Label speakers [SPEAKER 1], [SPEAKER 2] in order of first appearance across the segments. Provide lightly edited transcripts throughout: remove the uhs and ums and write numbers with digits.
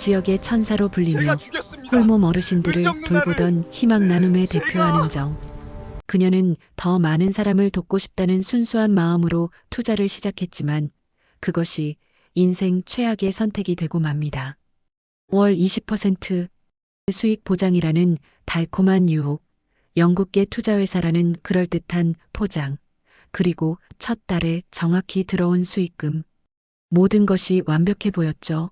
[SPEAKER 1] 지역의 천사로 불리며
[SPEAKER 2] 제가 죽였습니다.
[SPEAKER 1] 홀몸 어르신들을
[SPEAKER 2] 은정 누나를
[SPEAKER 1] 돌보던 희망 나눔의
[SPEAKER 2] 제가-
[SPEAKER 1] 대표하는 정. 그녀는 더 많은 사람을 돕고 싶다는 순수한 마음으로 투자를 시작했지만 그것이 인생 최악의 선택이 되고 맙니다. 월 20% 수익 보장이라는 달콤한 유혹, 영국계 투자회사라는 그럴듯한 포장, 그리고 첫 달에 정확히 들어온 수익금. 모든 것이 완벽해 보였죠.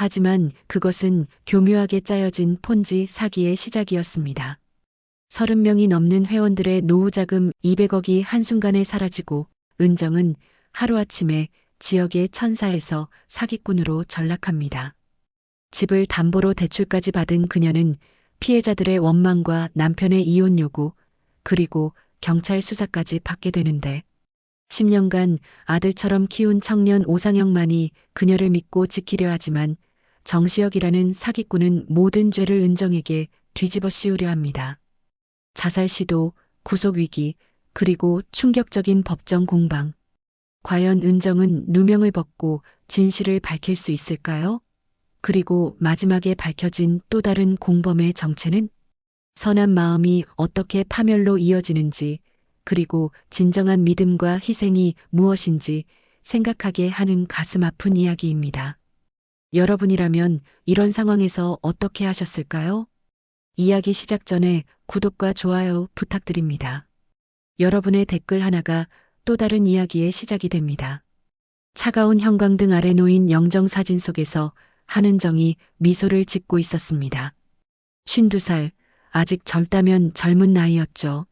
[SPEAKER 1] 하지만 그것은 교묘하게 짜여진 폰지 사기의 시작이었습니다. 30명이 넘는 회원들의 노후자금 200억이 한순간에 사라지고 은정은 하루아침에 지역의 천사에서 사기꾼으로 전락합니다. 집을 담보로 대출까지 받은 그녀는 피해자들의 원망과 남편의 이혼 요구, 그리고 경찰 수사까지 받게 되는데 10년간 아들처럼 키운 청년 오상혁만이 그녀를 믿고 지키려 하지만 정시혁이라는 사기꾼은 모든 죄를 은정에게 뒤집어 씌우려 합니다. 자살 시도, 구속 위기, 그리고 충격적인 법정 공방. 과연 은정은 누명을 벗고 진실을 밝힐 수 있을까요? 그리고 마지막에 밝혀진 또 다른 공범의 정체는? 선한 마음이 어떻게 파멸로 이어지는지, 그리고 진정한 믿음과 희생이 무엇인지 생각하게 하는 가슴 아픈 이야기입니다. 여러분이라면 이런 상황에서 어떻게 하셨을까요? 이야기 시작 전에 구독과 좋아요 부탁드립니다. 여러분의 댓글 하나가 또 다른 이야기의 시작이 됩니다. 차가운 형광등 아래 놓인 영정사진 속에서 한은정이 미소를 짓고 있었습니다. 52살, 아직 젊다면 젊은 나이였죠.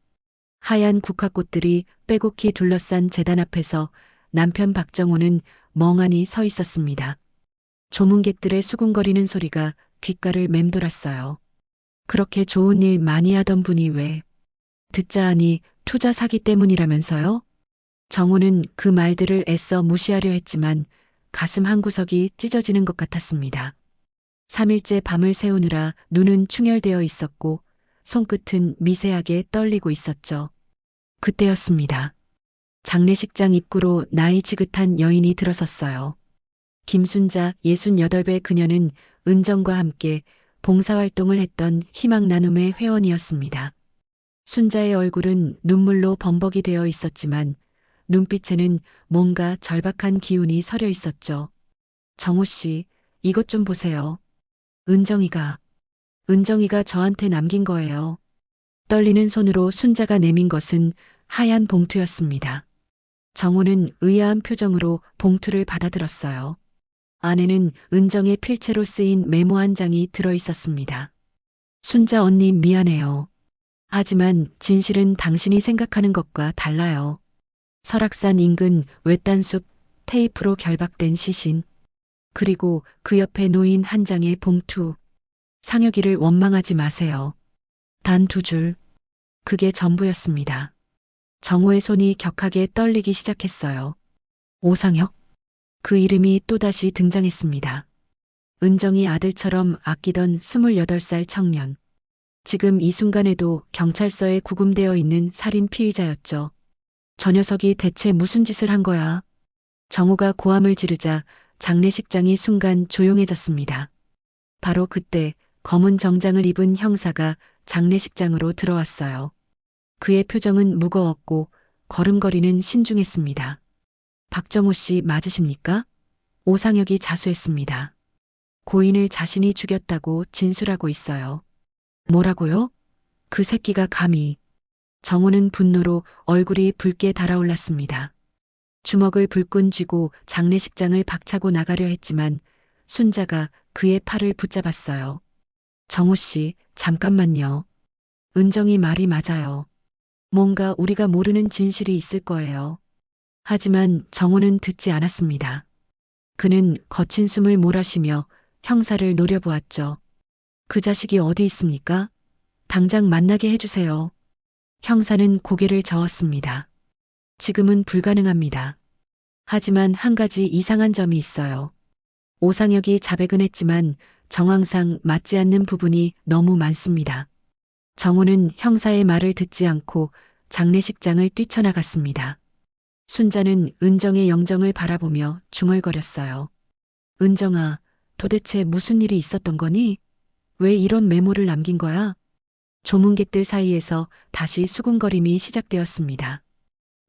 [SPEAKER 1] 하얀 국화꽃들이 빼곡히 둘러싼 제단 앞에서 남편 박정호는 멍하니 서 있었습니다. 조문객들의 수군거리는 소리가 귓가를 맴돌았어요. 그렇게 좋은 일 많이 하던 분이 왜? 듣자 하니 투자 사기 때문이라면서요? 정호는 그 말들을 애써 무시하려 했지만 가슴 한구석이 찢어지는 것 같았습니다. 3일째 밤을 새우느라 눈은 충혈되어 있었고 손끝은 미세하게 떨리고 있었죠. 그때였습니다. 장례식장 입구로 나이 지긋한 여인이 들어섰어요. 김순자 68배 그녀는 은정과 함께 봉사활동을 했던 희망 나눔의 회원이었습니다. 순자의 얼굴은 눈물로 범벅이 되어 있었지만 눈빛에는 뭔가 절박한 기운이 서려 있었죠. 정호 씨, 이것 좀 보세요. 은정이가 저한테 남긴 거예요. 떨리는 손으로 순자가 내민 것은 하얀 봉투였습니다. 정호는 의아한 표정으로 봉투를 받아들었어요. 안에는 은정의 필체로 쓰인 메모 한 장이 들어 있었습니다. 순자 언니 미안해요. 하지만 진실은 당신이 생각하는 것과 달라요. 설악산 인근 외딴 숲 테이프로 결박된 시신. 그리고 그 옆에 놓인 한 장의 봉투. 상혁이를 원망하지 마세요. 단 2줄. 그게 전부였습니다. 정호의 손이 격하게 떨리기 시작했어요. 오상혁? 그 이름이 또다시 등장했습니다. 은정이 아들처럼 아끼던 28살 청년. 지금 이 순간에도 경찰서에 구금되어 있는 살인 피의자였죠. 저 녀석이 대체 무슨 짓을 한 거야? 정호가 고함을 지르자 장례식장이 순간 조용해졌습니다. 바로 그때 검은 정장을 입은 형사가 장례식장으로 들어왔어요. 그의 표정은 무거웠고 걸음걸이는 신중했습니다. 박정호 씨 맞으십니까? 오상혁이 자수했습니다. 고인을 자신이 죽였다고 진술하고 있어요. 뭐라고요? 그 새끼가 감히. 정호는 분노로 얼굴이 붉게 달아올랐습니다. 주먹을 불끈 쥐고 장례식장을 박차고 나가려 했지만 순자가 그의 팔을 붙잡았어요. 정호 씨, 잠깐만요. 은정이 말이 맞아요. 뭔가 우리가 모르는 진실이 있을 거예요. 하지만 정호는 듣지 않았습니다. 그는 거친 숨을 몰아쉬며 형사를 노려보았죠. 그 자식이 어디 있습니까? 당장 만나게 해주세요. 형사는 고개를 저었습니다. 지금은 불가능합니다. 하지만 한 가지 이상한 점이 있어요. 오상혁이 자백은 했지만 정황상 맞지 않는 부분이 너무 많습니다. 정호는 형사의 말을 듣지 않고 장례식장을 뛰쳐나갔습니다. 순자는 은정의 영정을 바라보며 중얼거렸어요. 은정아, 도대체 무슨 일이 있었던 거니? 왜 이런 메모를 남긴 거야? 조문객들 사이에서 다시 수군거림이 시작되었습니다.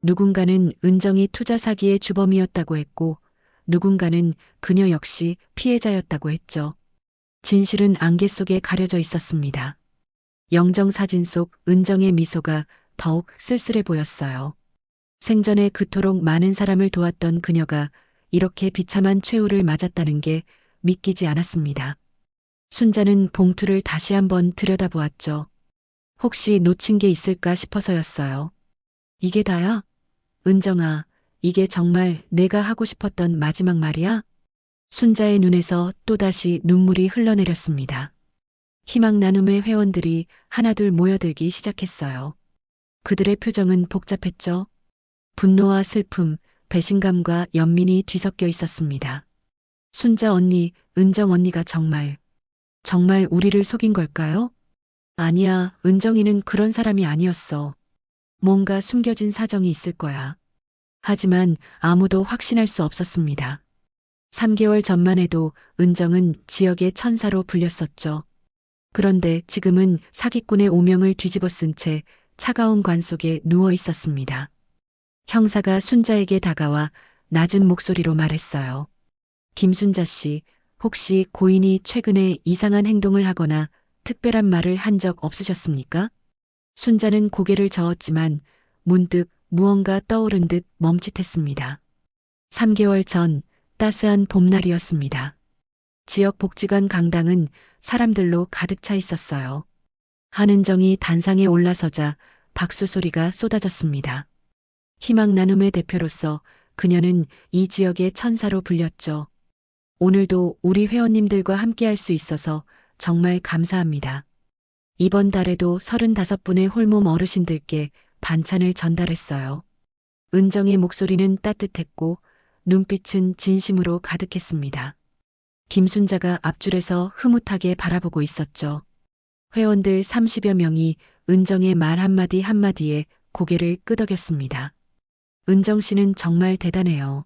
[SPEAKER 1] 누군가는 은정이 투자 사기의 주범이었다고 했고, 누군가는 그녀 역시 피해자였다고 했죠. 진실은 안개 속에 가려져 있었습니다. 영정 사진 속 은정의 미소가 더욱 쓸쓸해 보였어요. 생전에 그토록 많은 사람을 도왔던 그녀가 이렇게 비참한 최후를 맞았다는 게 믿기지 않았습니다. 순자는 봉투를 다시 한번 들여다보았죠. 혹시 놓친 게 있을까 싶어서였어요. 이게 다야? 은정아, 이게 정말 내가 하고 싶었던 마지막 말이야? 순자의 눈에서 또다시 눈물이 흘러내렸습니다. 희망 나눔의 회원들이 하나둘 모여들기 시작했어요. 그들의 표정은 복잡했죠. 분노와 슬픔, 배신감과 연민이 뒤섞여 있었습니다. 순자 언니, 은정 언니가 정말 우리를 속인 걸까요? 아니야, 은정이는 그런 사람이 아니었어. 뭔가 숨겨진 사정이 있을 거야. 하지만 아무도 확신할 수 없었습니다. 3개월 전만 해도 은정은 지역의 천사로 불렸었죠. 그런데 지금은 사기꾼의 오명을 뒤집어 쓴 채 차가운 관 속에 누워 있었습니다. 형사가 순자에게 다가와 낮은 목소리로 말했어요. 김순자 씨, 혹시 고인이 최근에 이상한 행동을 하거나 특별한 말을 한 적 없으셨습니까? 순자는 고개를 저었지만 문득 무언가 떠오른 듯 멈칫했습니다. 3개월 전 따스한 봄날이었습니다. 지역 복지관 강당은 사람들로 가득 차 있었어요. 한은정이 단상에 올라서자 박수 소리가 쏟아졌습니다. 희망 나눔의 대표로서 그녀는 이 지역의 천사로 불렸죠. 오늘도 우리 회원님들과 함께할 수 있어서 정말 감사합니다. 이번 달에도 35분의 홀몸 어르신들께 반찬을 전달했어요. 은정의 목소리는 따뜻했고 눈빛은 진심으로 가득했습니다. 김순자가 앞줄에서 흐뭇하게 바라보고 있었죠. 회원들 30여 명이 은정의 말 한마디 한마디에 고개를 끄덕였습니다. 은정 씨는 정말 대단해요.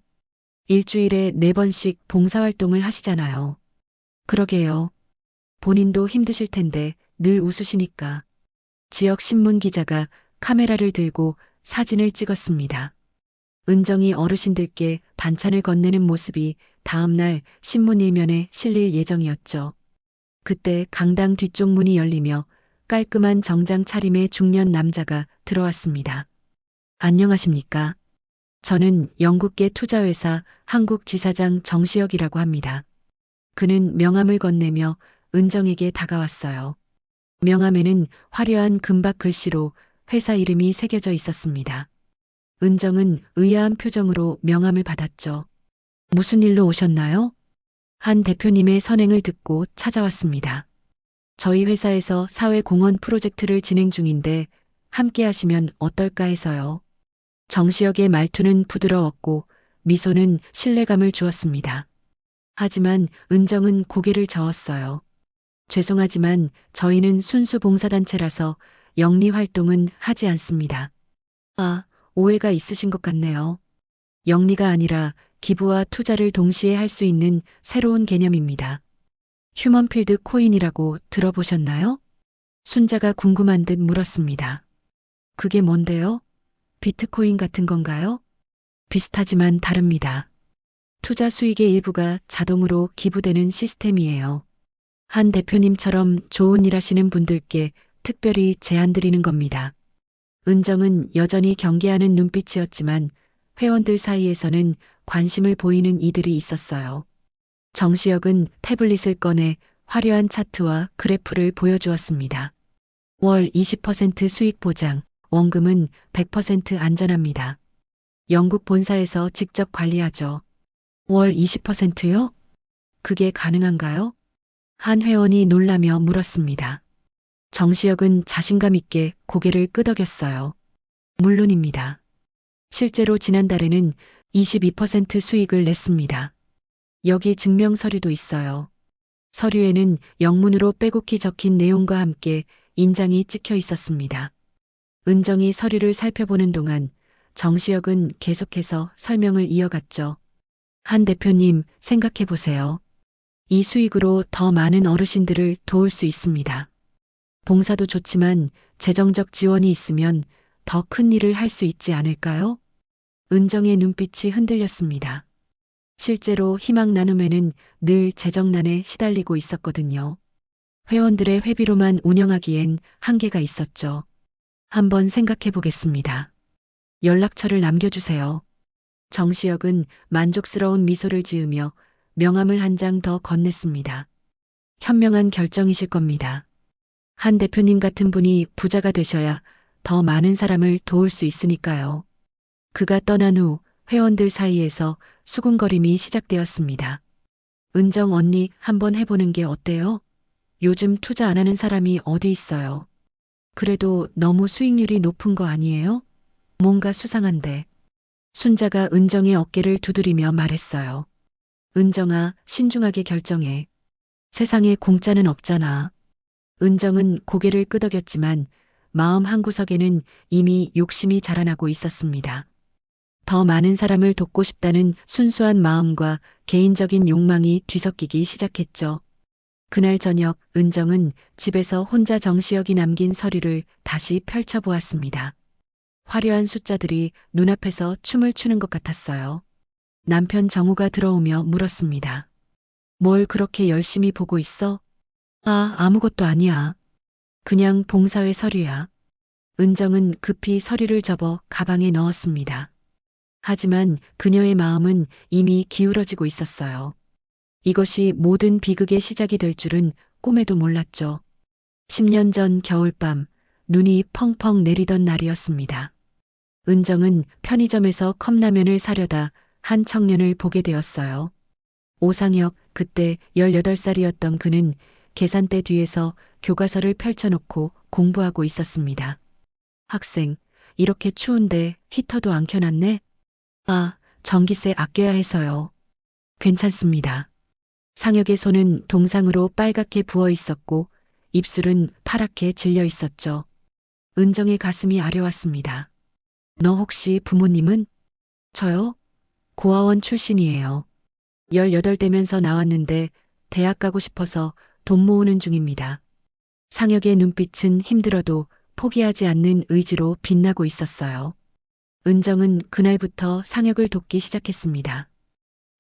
[SPEAKER 1] 일주일에 4번씩 봉사활동을 하시잖아요. 그러게요. 본인도 힘드실 텐데 늘 웃으시니까. 지역 신문 기자가 카메라를 들고 사진을 찍었습니다. 은정이 어르신들께 반찬을 건네는 모습이 다음날 신문 일면에 실릴 예정이었죠. 그때 강당 뒤쪽 문이 열리며 깔끔한 정장 차림의 중년 남자가 들어왔습니다. 안녕하십니까? 저는 영국계 투자회사 한국지사장 정시혁이라고 합니다. 그는 명함을 건네며 은정에게 다가왔어요. 명함에는 화려한 금박 글씨로 회사 이름이 새겨져 있었습니다. 은정은 의아한 표정으로 명함을 받았죠. 무슨 일로 오셨나요? 한 대표님의 선행을 듣고 찾아왔습니다. 저희 회사에서 사회공헌 프로젝트를 진행 중인데 함께 하시면 어떨까 해서요. 정시혁의 말투는 부드러웠고 미소는 신뢰감을 주었습니다. 하지만 은정은 고개를 저었어요. 죄송하지만 저희는 순수 봉사단체라서 영리 활동은 하지 않습니다. 아, 오해가 있으신 것 같네요. 영리가 아니라 기부와 투자를 동시에 할 수 있는 새로운 개념입니다. 휴먼필드 코인이라고 들어보셨나요? 순자가 궁금한 듯 물었습니다. 그게 뭔데요? 비트코인 같은 건가요? 비슷하지만 다릅니다. 투자 수익의 일부가 자동으로 기부되는 시스템이에요. 한 대표님처럼 좋은 일 하시는 분들께 특별히 제안 드리는 겁니다. 은정은 여전히 경계하는 눈빛이었지만 회원들 사이에서는 관심을 보이는 이들이 있었어요. 정시혁은 태블릿을 꺼내 화려한 차트와 그래프를 보여주었습니다. 월 20% 수익 보장, 원금은 100% 안전합니다. 영국 본사에서 직접 관리하죠. 월 20%요? 그게 가능한가요? 한 회원이 놀라며 물었습니다. 정시혁은 자신감 있게 고개를 끄덕였어요. 물론입니다. 실제로 지난달에는 22% 수익을 냈습니다. 여기 증명 서류도 있어요. 서류에는 영문으로 빼곡히 적힌 내용과 함께 인장이 찍혀 있었습니다. 은정이 서류를 살펴보는 동안 정시혁은 계속해서 설명을 이어갔죠. 한 대표님, 생각해 보세요. 이 수익으로 더 많은 어르신들을 도울 수 있습니다. 봉사도 좋지만 재정적 지원이 있으면 더 큰 일을 할 수 있지 않을까요? 은정의 눈빛이 흔들렸습니다. 실제로 희망 나눔에는 늘 재정난에 시달리고 있었거든요. 회원들의 회비로만 운영하기엔 한계가 있었죠. 한번 생각해 보겠습니다. 연락처를 남겨주세요. 정시혁은 만족스러운 미소를 지으며 명함을 한 장 더 건넸습니다. 현명한 결정이실 겁니다. 한 대표님 같은 분이 부자가 되셔야 더 많은 사람을 도울 수 있으니까요. 그가 떠난 후 회원들 사이에서 수군거림이 시작되었습니다. 은정 언니 한번 해보는 게 어때요? 요즘 투자 안 하는 사람이 어디 있어요? 그래도 너무 수익률이 높은 거 아니에요? 뭔가 수상한데. 순자가 은정의 어깨를 두드리며 말했어요. 은정아, 신중하게 결정해. 세상에 공짜는 없잖아. 은정은 고개를 끄덕였지만 마음 한구석에는 이미 욕심이 자라나고 있었습니다. 더 많은 사람을 돕고 싶다는 순수한 마음과 개인적인 욕망이 뒤섞이기 시작했죠. 그날 저녁 은정은 집에서 혼자 정시혁이 남긴 서류를 다시 펼쳐보았습니다. 화려한 숫자들이 눈앞에서 춤을 추는 것 같았어요. 남편 정우가 들어오며 물었습니다. 뭘 그렇게 열심히 보고 있어? 아무것도 아니야. 그냥 봉사회 서류야. 은정은 급히 서류를 접어 가방에 넣었습니다. 하지만 그녀의 마음은 이미 기울어지고 있었어요. 이것이 모든 비극의 시작이 될 줄은 꿈에도 몰랐죠. 10년 전 겨울밤, 눈이 펑펑 내리던 날이었습니다. 은정은 편의점에서 컵라면을 사려다 한 청년을 보게 되었어요. 오상혁, 그때 18살이었던 그는 계산대 뒤에서 교과서를 펼쳐놓고 공부하고 있었습니다. 학생, 이렇게 추운데 히터도 안 켜놨네? 전기세 아껴야 해서요. 괜찮습니다. 상혁의 손은 동상으로 빨갛게 부어 있었고 입술은 파랗게 질려 있었죠. 은정의 가슴이 아려왔습니다. 너 혹시 부모님은? 저요? 고아원 출신이에요. 18되면서 나왔는데 대학 가고 싶어서 돈 모으는 중입니다. 상혁의 눈빛은 힘들어도 포기하지 않는 의지로 빛나고 있었어요. 은정은 그날부터 상혁을 돕기 시작했습니다.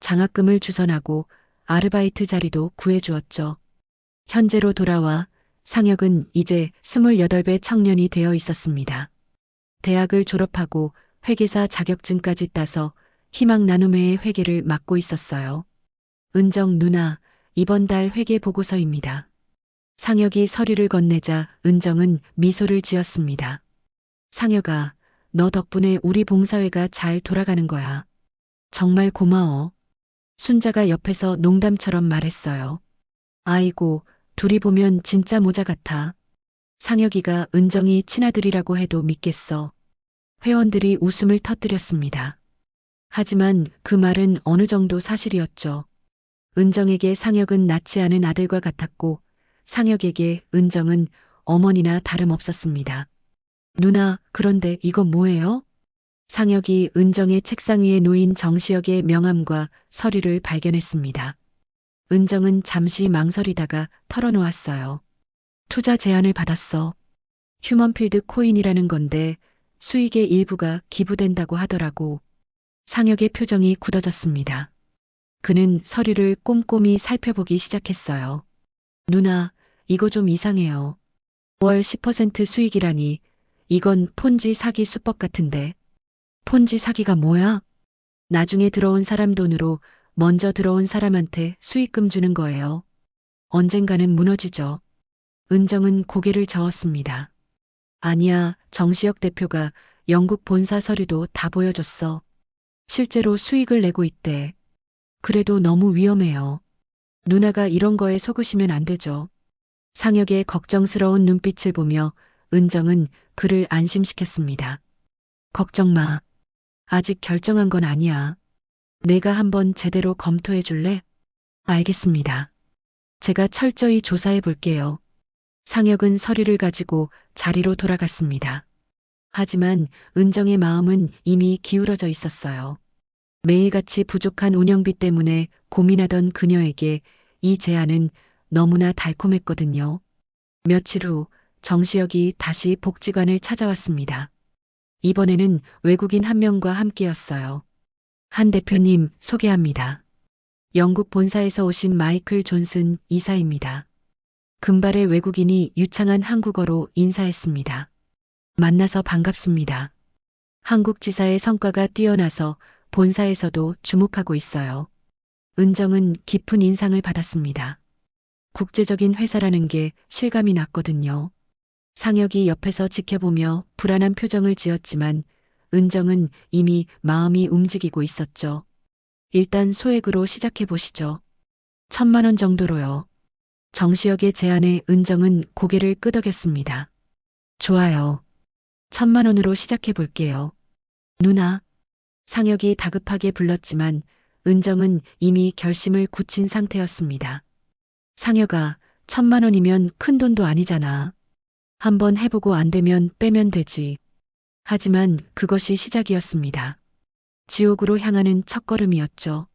[SPEAKER 1] 장학금을 주선하고 아르바이트 자리도 구해주었죠. 현재로 돌아와 상혁은 이제 28배 청년이 되어 있었습니다. 대학을 졸업하고 회계사 자격증까지 따서 희망 나눔회의 회계를 맡고 있었어요. 은정 누나, 이번 달 회계 보고서입니다. 상혁이 서류를 건네자 은정은 미소를 지었습니다. 상혁아, 너 덕분에 우리 봉사회가 잘 돌아가는 거야. 정말 고마워. 순자가 옆에서 농담처럼 말했어요. 아이고, 둘이 보면 진짜 모자 같아. 상혁이가 은정이 친아들이라고 해도 믿겠어. 회원들이 웃음을 터뜨렸습니다. 하지만 그 말은 어느 정도 사실이었죠. 은정에게 상혁은 낳지 않은 아들과 같았고 상혁에게 은정은 어머니나 다름없었습니다. 누나, 그런데 이건 뭐예요? 상혁이 은정의 책상 위에 놓인 정시혁의 명함과 서류를 발견했습니다. 은정은 잠시 망설이다가 털어놓았어요. 투자 제안을 받았어. 휴먼필드 코인이라는 건데 수익의 일부가 기부된다고 하더라고. 상혁의 표정이 굳어졌습니다. 그는 서류를 꼼꼼히 살펴보기 시작했어요. 누나, 이거 좀 이상해요. 월 10% 수익이라니 이건 폰지 사기 수법 같은데. 폰지 사기가 뭐야? 나중에 들어온 사람 돈으로 먼저 들어온 사람한테 수익금 주는 거예요. 언젠가는 무너지죠. 은정은 고개를 저었습니다. 아니야, 정시혁 대표가 영국 본사 서류도 다 보여줬어. 실제로 수익을 내고 있대. 그래도 너무 위험해요. 누나가 이런 거에 속으시면 안 되죠. 상혁의 걱정스러운 눈빛을 보며 은정은 그를 안심시켰습니다. 걱정 마. 아직 결정한 건 아니야. 내가 한번 제대로 검토해 줄래? 알겠습니다. 제가 철저히 조사해 볼게요. 상혁은 서류를 가지고 자리로 돌아갔습니다. 하지만 은정의 마음은 이미 기울어져 있었어요. 매일같이 부족한 운영비 때문에 고민하던 그녀에게 이 제안은 너무나 달콤했거든요. 며칠 후 정시혁이 다시 복지관을 찾아왔습니다. 이번에는 외국인 한 명과 함께였어요. 한 대표님 소개합니다. 영국 본사에서 오신 마이클 존슨 이사입니다. 금발의 외국인이 유창한 한국어로 인사했습니다. 만나서 반갑습니다. 한국 지사의 성과가 뛰어나서 본사에서도 주목하고 있어요. 은정은 깊은 인상을 받았습니다. 국제적인 회사라는 게 실감이 났거든요. 상혁이 옆에서 지켜보며 불안한 표정을 지었지만 은정은 이미 마음이 움직이고 있었죠. 일단 소액으로 시작해 보시죠. 1,000만 원 정도로요. 정시혁의 제안에 은정은 고개를 끄덕였습니다. 좋아요. 1,000만 원으로 시작해 볼게요. 누나. 상혁이 다급하게 불렀지만 은정은 이미 결심을 굳힌 상태였습니다. 상혁아, 1,000만 원이면 큰 돈도 아니잖아. 한번 해보고 안 되면 빼면 되지. 하지만 그것이 시작이었습니다. 지옥으로 향하는 첫걸음이었죠.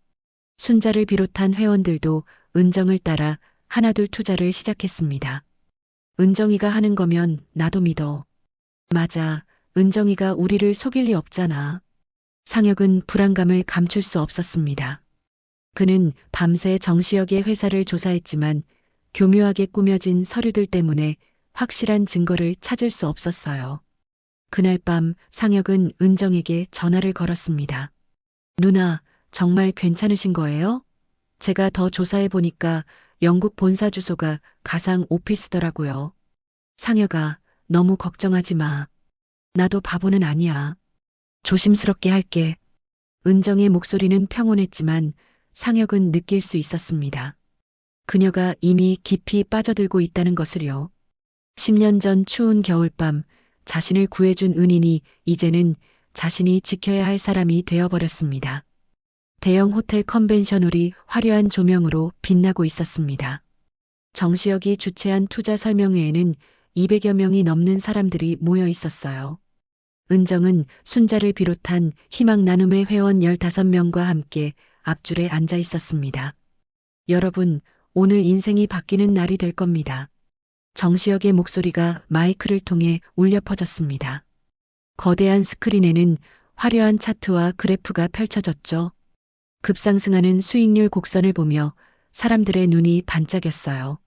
[SPEAKER 1] 순자를 비롯한 회원들도 은정을 따라 하나둘 투자를 시작했습니다. 은정이가 하는 거면 나도 믿어. 맞아, 은정이가 우리를 속일 리 없잖아. 상혁은 불안감을 감출 수 없었습니다. 그는 밤새 정시혁의 회사를 조사했지만 교묘하게 꾸며진 서류들 때문에 확실한 증거를 찾을 수 없었어요. 그날 밤 상혁은 은정에게 전화를 걸었습니다. 누나, 정말 괜찮으신 거예요? 제가 더 조사해 보니까 영국 본사 주소가 가상 오피스더라고요. 상혁아, 너무 걱정하지 마. 나도 바보는 아니야. 조심스럽게 할게. 은정의 목소리는 평온했지만 상혁은 느낄 수 있었습니다. 그녀가 이미 깊이 빠져들고 있다는 것을요. 10년 전 추운 겨울밤 자신을 구해준 은인이 이제는 자신이 지켜야 할 사람이 되어버렸습니다. 대형 호텔 컨벤션홀이 화려한 조명으로 빛나고 있었습니다. 정시혁이 주최한 투자 설명회에는 200여 명이 넘는 사람들이 모여 있었어요. 은정은 순자를 비롯한 희망 나눔의 회원 15명과 함께 앞줄에 앉아 있었습니다. 여러분, 오늘 인생이 바뀌는 날이 될 겁니다. 정시혁의 목소리가 마이크를 통해 울려 퍼졌습니다. 거대한 스크린에는 화려한 차트와 그래프가 펼쳐졌죠. 급상승하는 수익률 곡선을 보며 사람들의 눈이 반짝였어요.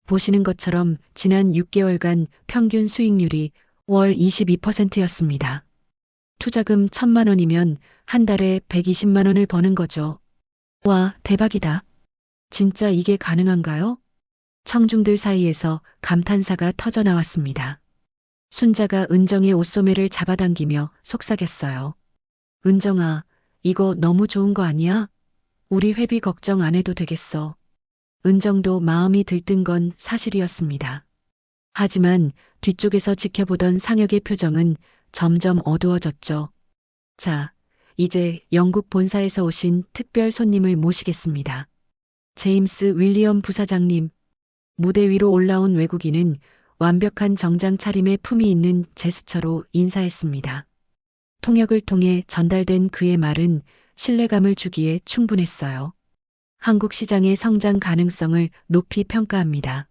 [SPEAKER 1] 보시는 것처럼 지난 6개월간 평균 수익률이 월 22%였습니다. 투자금 1,000만 원이면 한 달에 120만 원을 버는 거죠. 와, 대박이다. 진짜 이게 가능한가요? 청중들 사이에서 감탄사가 터져 나왔습니다. 순자가 은정의 옷소매를 잡아당기며 속삭였어요. 은정아, 이거 너무 좋은 거 아니야? 우리 회비 걱정 안 해도 되겠어. 은정도 마음이 들뜬 건 사실이었습니다. 하지만 뒤쪽에서 지켜보던 상혁의 표정은 점점 어두워졌죠. 자, 이제 영국 본사에서 오신 특별 손님을 모시겠습니다. 제임스 윌리엄 부사장님. 무대 위로 올라온 외국인은 완벽한 정장 차림의 품이 있는 제스처로 인사했습니다. 통역을 통해 전달된 그의 말은 신뢰감을 주기에 충분했어요. 한국 시장의 성장 가능성을 높이 평가합니다.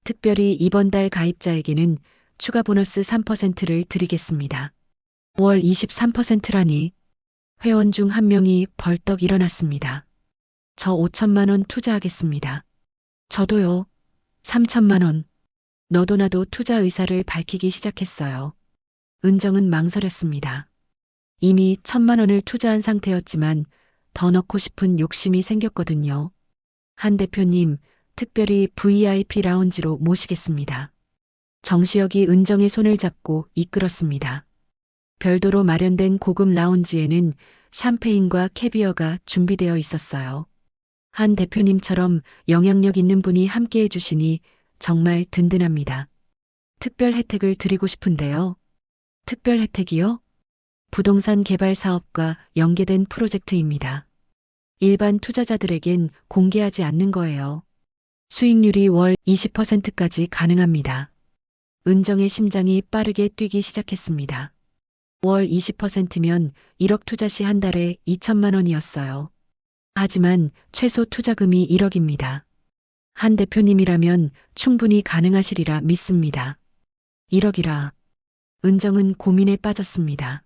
[SPEAKER 1] 특별히 이번 달 가입자에게는 추가 보너스 3%를 드리겠습니다. 월 23%라니. 회원 중 한 명이 벌떡 일어났습니다. 저 5,000만 원 투자하겠습니다. 저도요. 3,000만 원. 너도 나도 투자 의사를 밝히기 시작했어요. 은정은 망설였습니다. 이미 1,000만 원을 투자한 상태였지만 더 넣고 싶은 욕심이 생겼거든요. 한 대표님, 특별히 VIP 라운지로 모시겠습니다. 정시혁이 은정의 손을 잡고 이끌었습니다. 별도로 마련된 고급 라운지에는 샴페인과 캐비어가 준비되어 있었어요. 한 대표님처럼 영향력 있는 분이 함께해 주시니 정말 든든합니다. 특별 혜택을 드리고 싶은데요. 특별 혜택이요? 부동산 개발 사업과 연계된 프로젝트입니다. 일반 투자자들에겐 공개하지 않는 거예요. 수익률이 월 20%까지 가능합니다. 은정의 심장이 빠르게 뛰기 시작했습니다. 월 20%면 1억 투자 시 한 달에 2,000만 원이었어요. 하지만 최소 투자금이 1억입니다. 한 대표님이라면 충분히 가능하시리라 믿습니다. 1억이라. 은정은 고민에 빠졌습니다.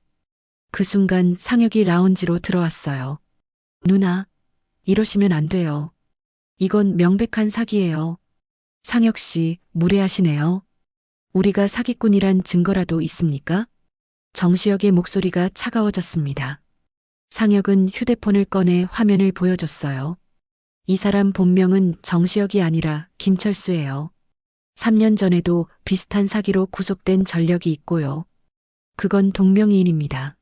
[SPEAKER 1] 그 순간 상혁이 라운지로 들어왔어요. 누나, 이러시면 안 돼요. 이건 명백한 사기예요. 상혁 씨, 무례하시네요. 우리가 사기꾼이란 증거라도 있습니까? 정시혁의 목소리가 차가워졌습니다. 상혁은 휴대폰을 꺼내 화면을 보여줬어요. 이 사람 본명은 정시혁이 아니라 김철수예요. 3년 전에도 비슷한 사기로 구속된 전력이 있고요. 그건 동명이인입니다.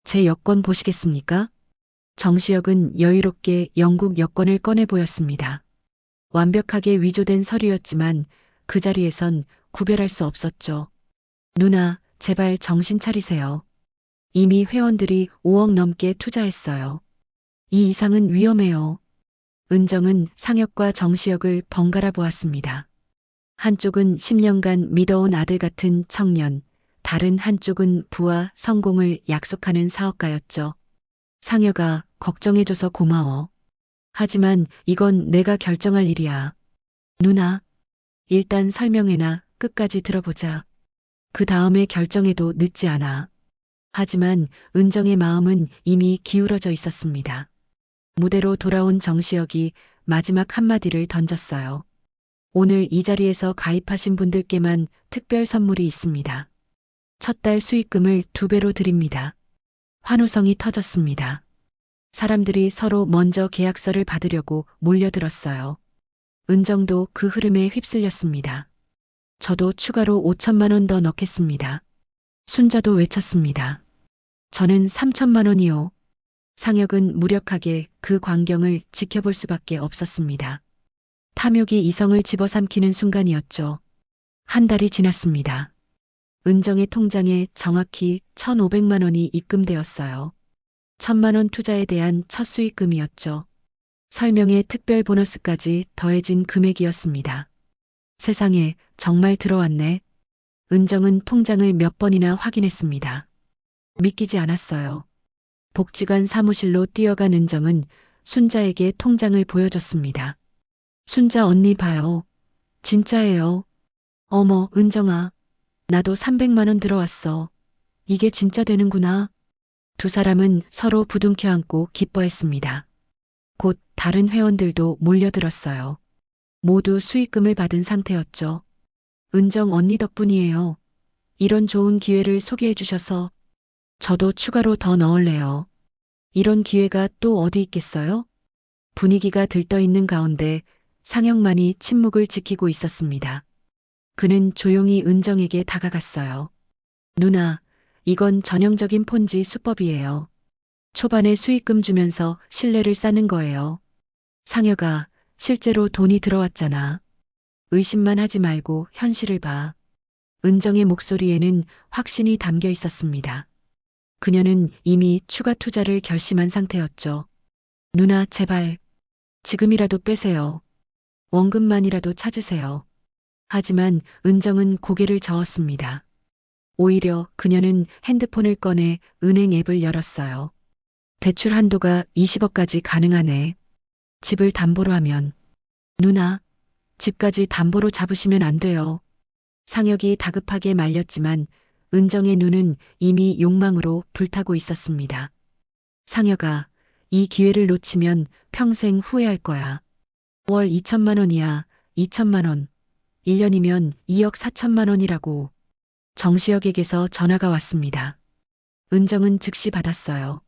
[SPEAKER 1] 제 여권 보시겠습니까? 정시혁은 여유롭게 영국 여권을 꺼내 보였습니다. 완벽하게 위조된 서류였지만 그 자리에선 구별할 수 없었죠. 누나, 제발 정신 차리세요. 이미 회원들이 5억 넘게 투자했어요. 이 이상은 위험해요. 은정은 상혁과 정시혁을 번갈아 보았습니다. 한쪽은 10년간 믿어온 아들 같은 청년, 다른 한쪽은 부와 성공을 약속하는 사업가였죠. 상혁아, 걱정해줘서 고마워. 하지만 이건 내가 결정할 일이야. 누나, 일단 설명해나 끝까지 들어보자. 그 다음에 결정해도 늦지 않아. 하지만 은정의 마음은 이미 기울어져 있었습니다. 무대로 돌아온 정시혁이 마지막 한마디를 던졌어요. 오늘 이 자리에서 가입하신 분들께만 특별 선물이 있습니다. 첫 달 수익금을 2배로 드립니다. 환호성이 터졌습니다. 사람들이 서로 먼저 계약서를 받으려고 몰려들었어요. 은정도 그 흐름에 휩쓸렸습니다. 저도 추가로 5천만 원 더 넣겠습니다. 순자도 외쳤습니다. 저는 3천만 원이요. 상혁은 무력하게 그 광경을 지켜볼 수밖에 없었습니다. 탐욕이 이성을 집어삼키는 순간이었죠. 한 달이 지났습니다. 은정의 통장에 정확히 1,500만 원이 입금되었어요. 1,000만 원 투자에 대한 첫 수익금이었죠. 설명에 특별 보너스까지 더해진 금액이었습니다. 세상에, 정말 들어왔네. 은정은 통장을 몇 번이나 확인했습니다. 믿기지 않았어요. 복지관 사무실로 뛰어간 은정은 순자에게 통장을 보여줬습니다. 순자 언니 봐요. 진짜예요. 어머, 은정아. 나도 300만 원 들어왔어. 이게 진짜 되는구나. 두 사람은 서로 부둥켜 안고 기뻐했습니다. 곧 다른 회원들도 몰려들었어요. 모두 수익금을 받은 상태였죠. 은정 언니 덕분이에요. 이런 좋은 기회를 소개해 주셔서 저도 추가로 더 넣을래요. 이런 기회가 또 어디 있겠어요? 분위기가 들떠있는 가운데 상혁만이 침묵을 지키고 있었습니다. 그는 조용히 은정에게 다가갔어요. 누나, 이건 전형적인 폰지 수법이에요. 초반에 수익금 주면서 신뢰를 쌓는 거예요. 상혁아, 실제로 돈이 들어왔잖아. 의심만 하지 말고 현실을 봐. 은정의 목소리에는 확신이 담겨 있었습니다. 그녀는 이미 추가 투자를 결심한 상태였죠. 누나, 제발. 지금이라도 빼세요. 원금만이라도 찾으세요. 하지만 은정은 고개를 저었습니다. 오히려 그녀는 핸드폰을 꺼내 은행 앱을 열었어요. 대출 한도가 20억까지 가능하네. 집을 담보로 하면. 누나, 집까지 담보로 잡으시면 안 돼요. 상혁이 다급하게 말렸지만 은정의 눈은 이미 욕망으로 불타고 있었습니다. 상혁아, 이 기회를 놓치면 평생 후회할 거야. 월 2천만 원이야. 2천만 원. 1년이면 2억 4천만 원이라고. 정시혁에게서 전화가 왔습니다. 은정은 즉시 받았어요.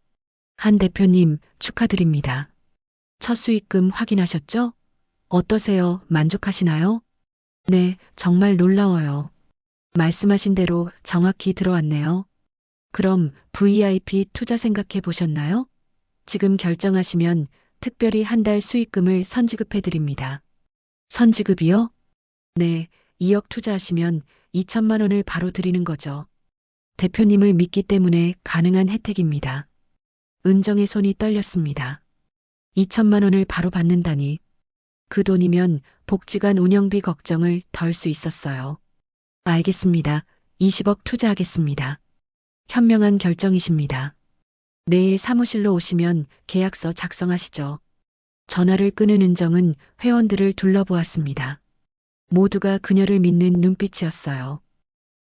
[SPEAKER 1] 한 대표님, 축하드립니다. 첫 수익금 확인하셨죠? 어떠세요? 만족하시나요? 네, 정말 놀라워요. 말씀하신 대로 정확히 들어왔네요. 그럼 VIP 투자 생각해 보셨나요? 지금 결정하시면 특별히 한 달 수익금을 선지급해 드립니다. 선지급이요? 네, 2억 투자하시면 2천만 원을 바로 드리는 거죠. 대표님을 믿기 때문에 가능한 혜택입니다. 은정의 손이 떨렸습니다. 2천만 원을 바로 받는다니. 그 돈이면 복지관 운영비 걱정을 덜 수 있었어요. 알겠습니다. 20억 투자하겠습니다. 현명한 결정이십니다. 내일 사무실로 오시면 계약서 작성하시죠. 전화를 끊은 은정은 회원들을 둘러보았습니다. 모두가 그녀를 믿는 눈빛이었어요.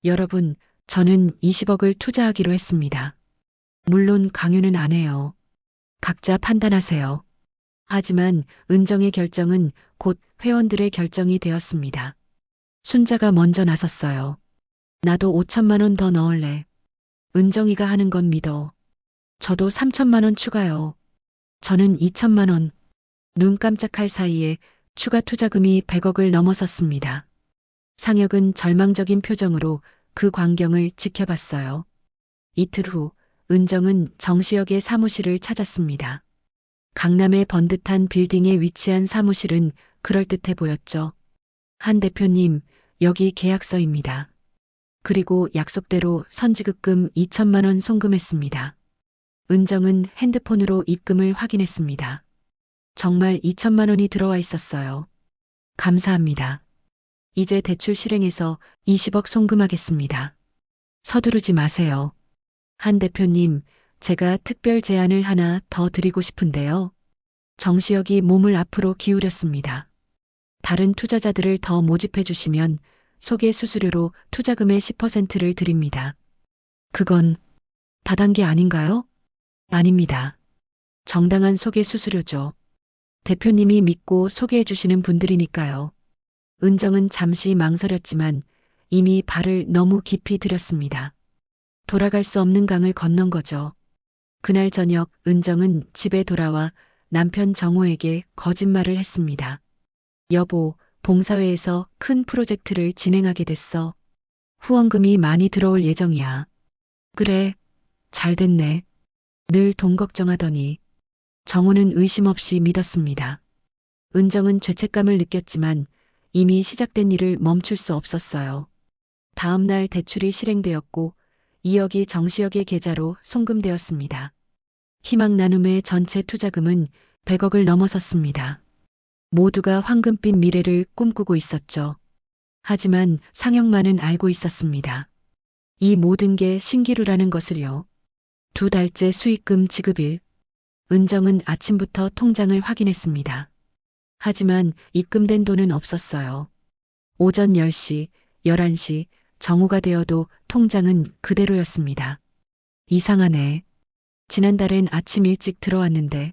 [SPEAKER 1] 여러분, 저는 20억을 투자하기로 했습니다. 물론 강요는 안 해요. 각자 판단하세요. 하지만 은정의 결정은 곧 회원들의 결정이 되었습니다. 순자가 먼저 나섰어요. 나도 5천만 원 더 넣을래. 은정이가 하는 건 믿어. 저도 3천만 원 추가요. 저는 2천만 원. 눈 깜짝할 사이에 추가 투자금이 100억을 넘어섰습니다. 상혁은 절망적인 표정으로 그 광경을 지켜봤어요. 이틀 후 은정은 정시혁의 사무실을 찾았습니다. 강남의 번듯한 빌딩에 위치한 사무실은 그럴듯해 보였죠. 한 대표님, 여기 계약서입니다. 그리고 약속대로 선지급금 2천만 원 송금했습니다. 은정은 핸드폰으로 입금을 확인했습니다. 정말 2천만 원이 들어와 있었어요. 감사합니다. 이제 대출 실행해서 20억 송금하겠습니다. 서두르지 마세요. 한 대표님, 제가 특별 제안을 하나 더 드리고 싶은데요. 정시혁이 몸을 앞으로 기울였습니다. 다른 투자자들을 더 모집해 주시면 소개 수수료로 투자금의 10%를 드립니다. 그건 다단계 아닌가요? 아닙니다. 정당한 소개 수수료죠. 대표님이 믿고 소개해 주시는 분들이니까요. 은정은 잠시 망설였지만 이미 발을 너무 깊이 들였습니다. 돌아갈 수 없는 강을 건넌 거죠. 그날 저녁 은정은 집에 돌아와 남편 정호에게 거짓말을 했습니다. 여보, 봉사회에서 큰 프로젝트를 진행하게 됐어. 후원금이 많이 들어올 예정이야. 그래, 잘 됐네. 늘 돈 걱정하더니. 정호는 의심 없이 믿었습니다. 은정은 죄책감을 느꼈지만 이미 시작된 일을 멈출 수 없었어요. 다음 날 대출이 실행되었고 2억이 정시혁의 계좌로 송금되었습니다. 희망 나눔의 전체 투자금은 100억을 넘어섰습니다. 모두가 황금빛 미래를 꿈꾸고 있었죠. 하지만 상혁만은 알고 있었습니다. 이 모든 게 신기루라는 것을요. 2달째 수익금 지급일. 은정은 아침부터 통장을 확인했습니다. 하지만 입금된 돈은 없었어요. 오전 10시, 11시, 정오가 되어도 통장은 그대로였습니다. 이상하네. 지난달엔 아침 일찍 들어왔는데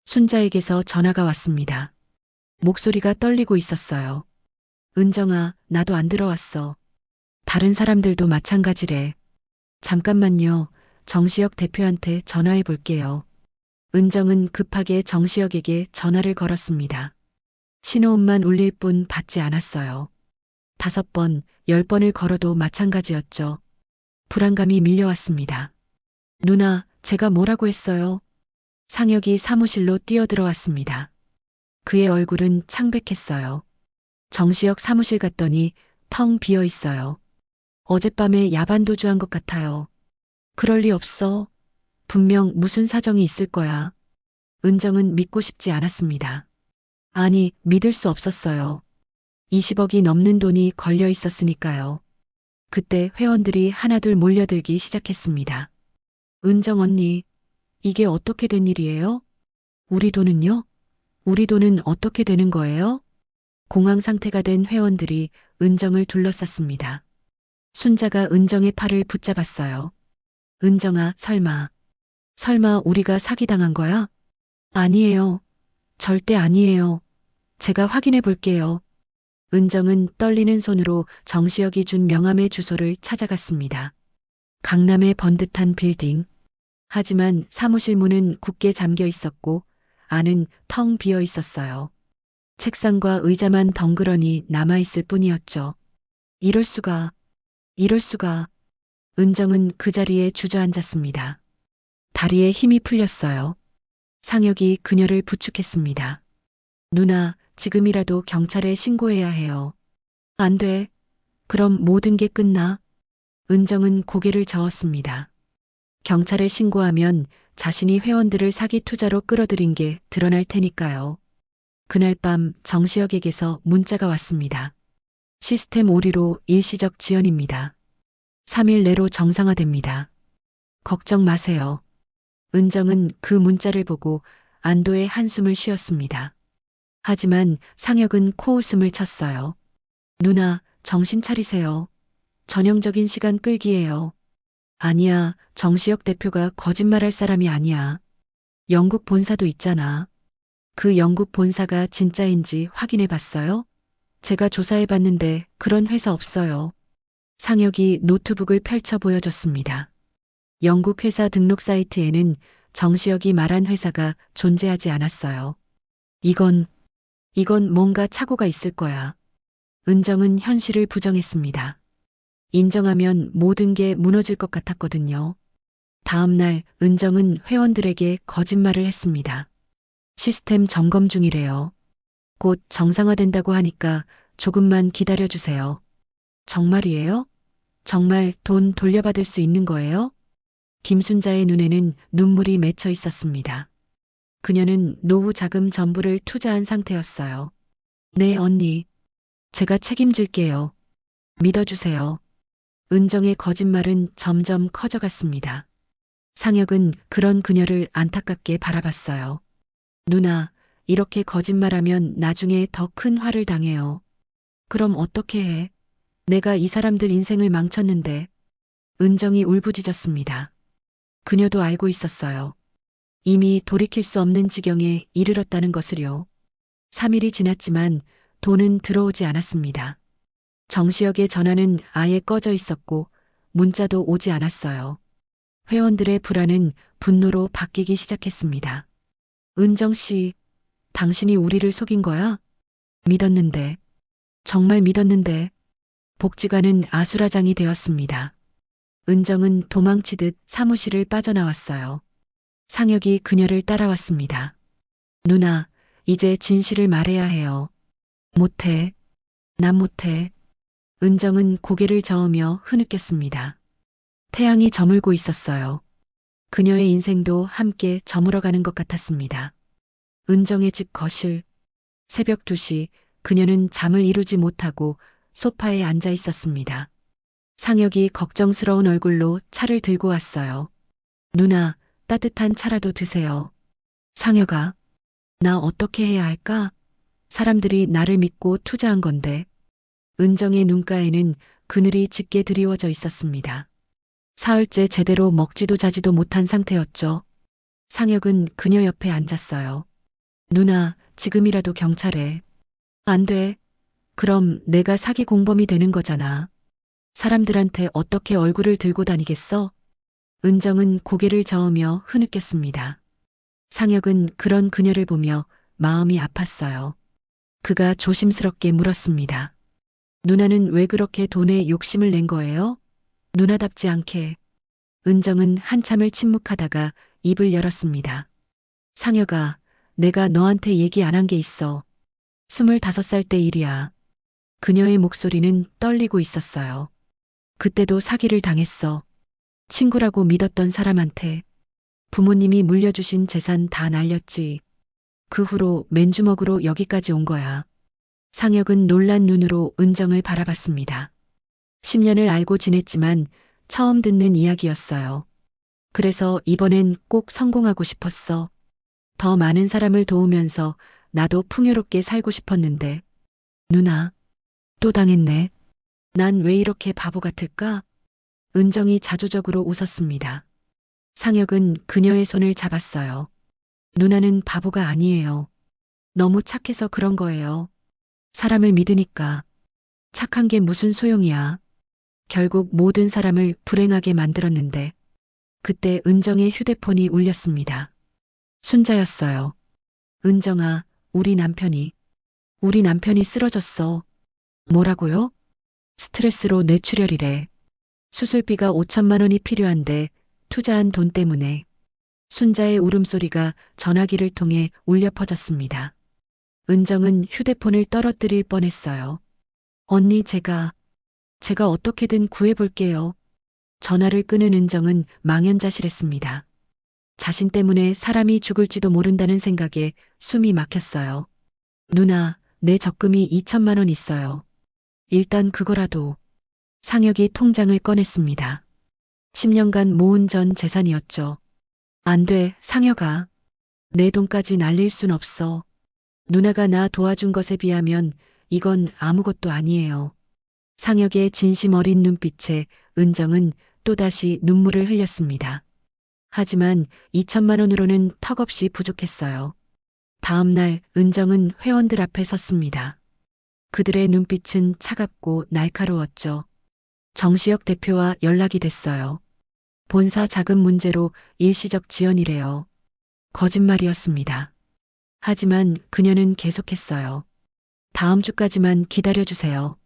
[SPEAKER 1] 순자에게서 전화가 왔습니다. 목소리가 떨리고 있었어요. 은정아, 나도 안 들어왔어. 다른 사람들도 마찬가지래. 잠깐만요. 정시혁 대표한테 전화해 볼게요. 은정은 급하게 정시혁에게 전화를 걸었습니다. 신호음만 울릴 뿐 받지 않았어요. 5번, 10번을 걸어도 마찬가지였죠. 불안감이 밀려왔습니다. 누나, 제가 뭐라고 했어요? 상혁이 사무실로 뛰어들어왔습니다. 그의 얼굴은 창백했어요. 정시혁 사무실 갔더니 텅 비어 있어요. 어젯밤에 야반 도주한 것 같아요. 그럴 리 없어. 분명 무슨 사정이 있을 거야. 은정은 믿고 싶지 않았습니다. 아니, 믿을 수 없었어요. 20억이 넘는 돈이 걸려 있었으니까요. 그때 회원들이 하나둘 몰려들기 시작했습니다. 은정 언니, 이게 어떻게 된 일이에요? 우리 돈은요? 우리 돈은 어떻게 되는 거예요? 공황 상태가 된 회원들이 은정을 둘러쌌습니다. 순자가 은정의 팔을 붙잡았어요. 은정아, 설마 우리가 사기당한 거야? 아니에요. 절대 아니에요. 제가 확인해 볼게요. 은정은 떨리는 손으로 정시혁이 준 명함의 주소를 찾아갔습니다. 강남의 번듯한 빌딩. 하지만 사무실 문은 굳게 잠겨 있었고 안은 텅 비어 있었어요. 책상과 의자만 덩그러니 남아있을 뿐이었죠. 이럴 수가. 은정은 그 자리에 주저앉았습니다. 다리에 힘이 풀렸어요. 상혁이 그녀를 부축했습니다. 누나, 지금이라도 경찰에 신고해야 해요. 안 돼. 그럼 모든 게 끝나. 은정은 고개를 저었습니다. 경찰에 신고하면 자신이 회원들을 사기 투자로 끌어들인 게 드러날 테니까요. 그날 밤 정시혁에게서 문자가 왔습니다. 시스템 오류로 일시적 지연입니다. 3일 내로 정상화됩니다. 걱정 마세요. 은정은 그 문자를 보고 안도의 한숨을 쉬었습니다. 하지만 상혁은 코웃음을 쳤어요. 누나, 정신 차리세요. 전형적인 시간 끌기예요. 아니야, 정시혁 대표가 거짓말할 사람이 아니야. 영국 본사도 있잖아. 그 영국 본사가 진짜인지 확인해 봤어요? 제가 조사해 봤는데 그런 회사 없어요. 상혁이 노트북을 펼쳐 보여줬습니다. 영국 회사 등록 사이트에는 정시혁이 말한 회사가 존재하지 않았어요. 이건 뭔가 착오가 있을 거야. 은정은 현실을 부정했습니다. 인정하면 모든 게 무너질 것 같았거든요. 다음 날 은정은 회원들에게 거짓말을 했습니다. 시스템 점검 중이래요. 곧 정상화된다고 하니까 조금만 기다려주세요. 정말이에요? 정말 돈 돌려받을 수 있는 거예요? 김순자의 눈에는 눈물이 맺혀 있었습니다. 그녀는 노후 자금 전부를 투자한 상태였어요. 네, 언니. 제가 책임질게요. 믿어주세요. 은정의 거짓말은 점점 커져갔습니다. 상혁은 그런 그녀를 안타깝게 바라봤어요. 누나, 이렇게 거짓말하면 나중에 더 큰 화를 당해요. 그럼 어떻게 해? 내가 이 사람들 인생을 망쳤는데. 은정이 울부짖었습니다. 그녀도 알고 있었어요. 이미 돌이킬 수 없는 지경에 이르렀다는 것을요. 3일이 지났지만 돈은 들어오지 않았습니다. 정시혁의 전화는 아예 꺼져 있었고 문자도 오지 않았어요. 회원들의 불안은 분노로 바뀌기 시작했습니다. 은정 씨, 당신이 우리를 속인 거야? 믿었는데, 정말 믿었는데. 복지관은 아수라장이 되었습니다. 은정은 도망치듯 사무실을 빠져나왔어요. 상혁이 그녀를 따라왔습니다. 누나, 이제 진실을 말해야 해요. 못해. 난 못해. 은정은 고개를 저으며 흐느꼈습니다. 태양이 저물고 있었어요. 그녀의 인생도 함께 저물어가는 것 같았습니다. 은정의 집 거실. 새벽 2시 그녀는 잠을 이루지 못하고 소파에 앉아 있었습니다. 상혁이 걱정스러운 얼굴로 차를 들고 왔어요. 누나, 따뜻한 차라도 드세요. 상혁아, 나 어떻게 해야 할까? 사람들이 나를 믿고 투자한 건데. 은정의 눈가에는 그늘이 짙게 드리워져 있었습니다. 사흘째 제대로 먹지도 자지도 못한 상태였죠. 상혁은 그녀 옆에 앉았어요. 누나, 지금이라도 경찰에. 안 돼. 그럼 내가 사기 공범이 되는 거잖아. 사람들한테 어떻게 얼굴을 들고 다니겠어? 은정은 고개를 저으며 흐느꼈습니다. 상혁은 그런 그녀를 보며 마음이 아팠어요. 그가 조심스럽게 물었습니다. 누나는 왜 그렇게 돈에 욕심을 낸 거예요? 누나답지 않게. 은정은 한참을 침묵하다가 입을 열었습니다. 상혁아, 내가 너한테 얘기 안 한 게 있어. 25살 때 일이야. 그녀의 목소리는 떨리고 있었어요. 그때도 사기를 당했어. 친구라고 믿었던 사람한테. 부모님이 물려주신 재산 다 날렸지. 그 후로 맨주먹으로 여기까지 온 거야. 상혁은 놀란 눈으로 은정을 바라봤습니다. 10년을 알고 지냈지만 처음 듣는 이야기였어요. 그래서 이번엔 꼭 성공하고 싶었어. 더 많은 사람을 도우면서 나도 풍요롭게 살고 싶었는데. 누나, 또 당했네. 난 왜 이렇게 바보 같을까? 은정이 자조적으로 웃었습니다. 상혁은 그녀의 손을 잡았어요. 누나는 바보가 아니에요. 너무 착해서 그런 거예요. 사람을 믿으니까. 착한 게 무슨 소용이야. 결국 모든 사람을 불행하게 만들었는데. 그때 은정의 휴대폰이 울렸습니다. 순자였어요. 은정아, 우리 남편이 쓰러졌어. 뭐라고요? 스트레스로 뇌출혈이래. 수술비가 5천만 원이 필요한데 투자한 돈 때문에. 순자의 울음소리가 전화기를 통해 울려 퍼졌습니다. 은정은 휴대폰을 떨어뜨릴 뻔했어요. 언니, 제가 어떻게든 구해볼게요. 전화를 끄는 은정은 망연자실했습니다. 자신 때문에 사람이 죽을지도 모른다는 생각에 숨이 막혔어요. 누나, 내 적금이 2천만 원 있어요. 일단 그거라도. 상혁이 통장을 꺼냈습니다. 10년간 모은 전 재산이었죠. 안 돼, 상혁아. 내 돈까지 날릴 순 없어. 누나가 나 도와준 것에 비하면 이건 아무것도 아니에요. 상혁의 진심 어린 눈빛에 은정은 또다시 눈물을 흘렸습니다. 하지만 2천만 원으로는 턱없이 부족했어요. 다음 날 은정은 회원들 앞에 섰습니다. 그들의 눈빛은 차갑고 날카로웠죠. 정시혁 대표와 연락이 됐어요. 본사 자금 문제로 일시적 지연이래요. 거짓말이었습니다. 하지만 그녀는 계속했어요. 다음 주까지만 기다려주세요.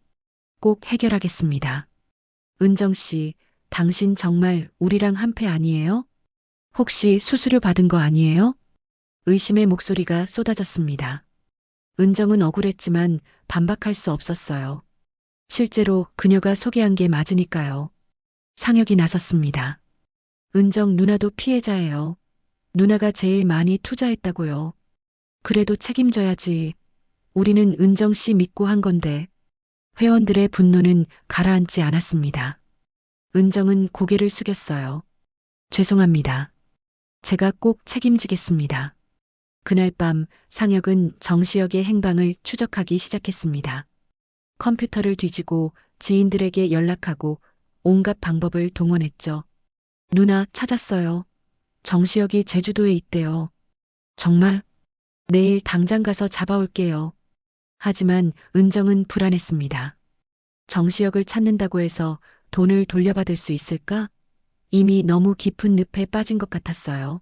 [SPEAKER 1] 꼭 해결하겠습니다. 은정 씨, 당신 정말 우리랑 한패 아니에요? 혹시 수수료 받은 거 아니에요? 의심의 목소리가 쏟아졌습니다. 은정은 억울했지만 반박할 수 없었어요. 실제로 그녀가 소개한 게 맞으니까요. 상혁이 나섰습니다. 은정 누나도 피해자예요. 누나가 제일 많이 투자했다고요. 그래도 책임져야지. 우리는 은정 씨 믿고 한 건데. 회원들의 분노는 가라앉지 않았습니다. 은정은 고개를 숙였어요. 죄송합니다. 제가 꼭 책임지겠습니다. 그날 밤 상혁은 정시혁의 행방을 추적하기 시작했습니다. 컴퓨터를 뒤지고 지인들에게 연락하고 온갖 방법을 동원했죠. 누나 찾았어요. 정시혁이 제주도에 있대요. 정말? 내일 당장 가서 잡아올게요. 하지만 은정은 불안했습니다. 정시혁을 찾는다고 해서 돈을 돌려받을 수 있을까? 이미 너무 깊은 늪에 빠진 것 같았어요.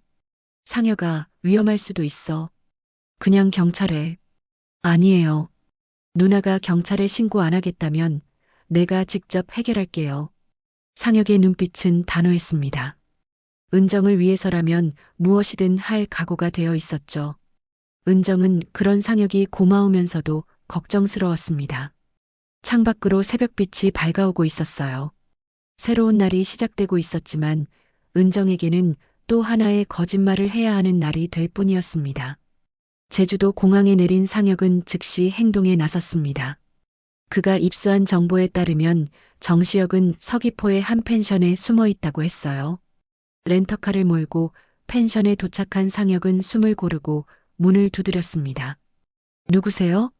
[SPEAKER 1] 상혁아, 위험할 수도 있어. 그냥 경찰에. 아니에요. 누나가 경찰에 신고 안 하겠다면 내가 직접 해결할게요. 상혁의 눈빛은 단호했습니다. 은정을 위해서라면 무엇이든 할 각오가 되어 있었죠. 은정은 그런 상혁이 고마우면서도 걱정스러웠습니다. 창밖으로 새벽빛이 밝아오고 있었어요. 새로운 날이 시작되고 있었지만 은정에게는 또 하나의 거짓말을 해야 하는 날이 될 뿐이었습니다. 제주도 공항에 내린 상혁은 즉시 행동에 나섰습니다. 그가 입수한 정보에 따르면 정시혁은 서귀포의 한 펜션에 숨어 있다고 했어요. 렌터카를 몰고 펜션에 도착한 상혁은 숨을 고르고 문을 두드렸습니다. 누구세요?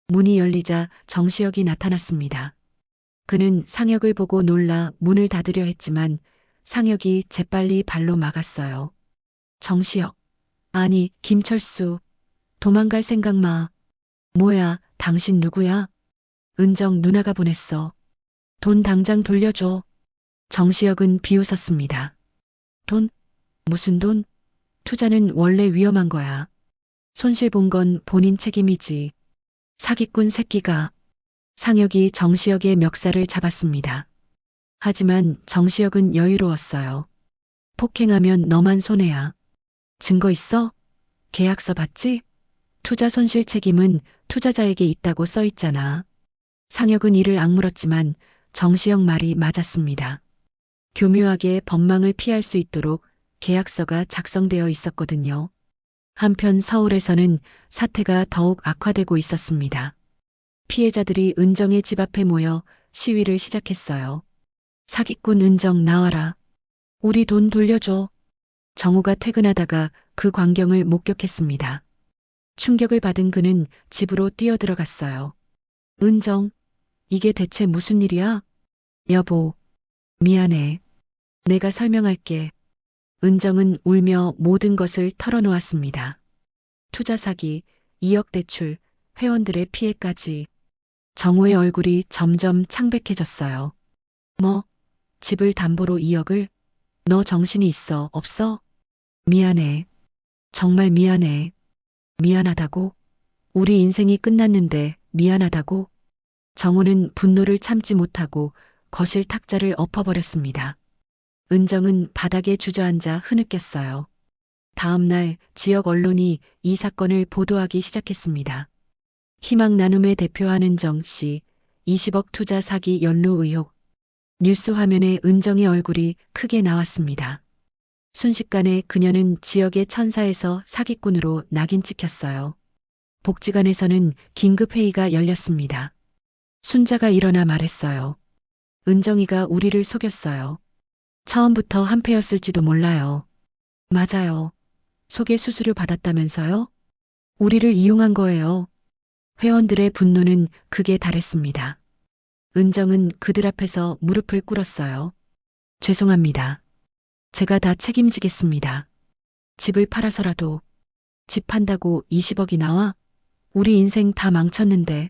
[SPEAKER 1] 문이 열리자 정시혁이 나타났습니다. 그는 상혁을 보고 놀라 문을 닫으려 했지만 상혁이 재빨리 발로 막았어요. 정시혁. 아니, 김철수. 도망갈 생각 마. 뭐야, 당신 누구야? 은정 누나가 보냈어. 돈 당장 돌려줘. 정시혁은 비웃었습니다. 돈? 무슨 돈? 투자는 원래 위험한 거야. 손실 본 건 본인 책임이지. 사기꾼 새끼가. 상혁이 정시혁의 멱살을 잡았습니다. 하지만 정시혁은 여유로웠어요. 폭행하면 너만 손해야. 증거 있어? 계약서 봤지? 투자 손실 책임은 투자자에게 있다고 써 있잖아. 상혁은 이를 악물었지만 정시혁 말이 맞았습니다. 교묘하게 법망을 피할 수 있도록 계약서가 작성되어 있었거든요. 한편 서울에서는 사태가 더욱 악화되고 있었습니다. 피해자들이 은정의 집 앞에 모여 시위를 시작했어요. 사기꾼 은정 나와라. 우리 돈 돌려줘. 정우가 퇴근하다가 그 광경을 목격했습니다. 충격을 받은 그는 집으로 뛰어들어갔어요. 은정, 이게 대체 무슨 일이야? 여보, 미안해. 내가 설명할게. 은정은 울며 모든 것을 털어놓았습니다. 투자 사기, 2억 대출, 회원들의 피해까지. 정우의 얼굴이 점점 창백해졌어요. 뭐? 집을 담보로 2억을? 너 정신이 있어, 없어? 미안해. 정말 미안해. 미안하다고? 우리 인생이 끝났는데 미안하다고? 정우는 분노를 참지 못하고 거실 탁자를 엎어버렸습니다. 은정은 바닥에 주저앉아 흐느꼈어요. 다음 날 지역 언론이 이 사건을 보도하기 시작했습니다. 희망 나눔의 대표 한은정 씨, 20억 투자 사기 연루 의혹. 뉴스 화면에 은정의 얼굴이 크게 나왔습니다. 순식간에 그녀는 지역의 천사에서 사기꾼으로 낙인 찍혔어요. 복지관에서는 긴급회의가 열렸습니다. 순자가 일어나 말했어요. 은정이가 우리를 속였어요. 처음부터 한패였을지도 몰라요. 맞아요. 소개 수수료 받았다면서요? 우리를 이용한 거예요. 회원들의 분노는 극에 달했습니다. 은정은 그들 앞에서 무릎을 꿇었어요. 죄송합니다. 제가 다 책임지겠습니다. 집을 팔아서라도. 집 판다고 20억이 나와? 우리 인생 다 망쳤는데.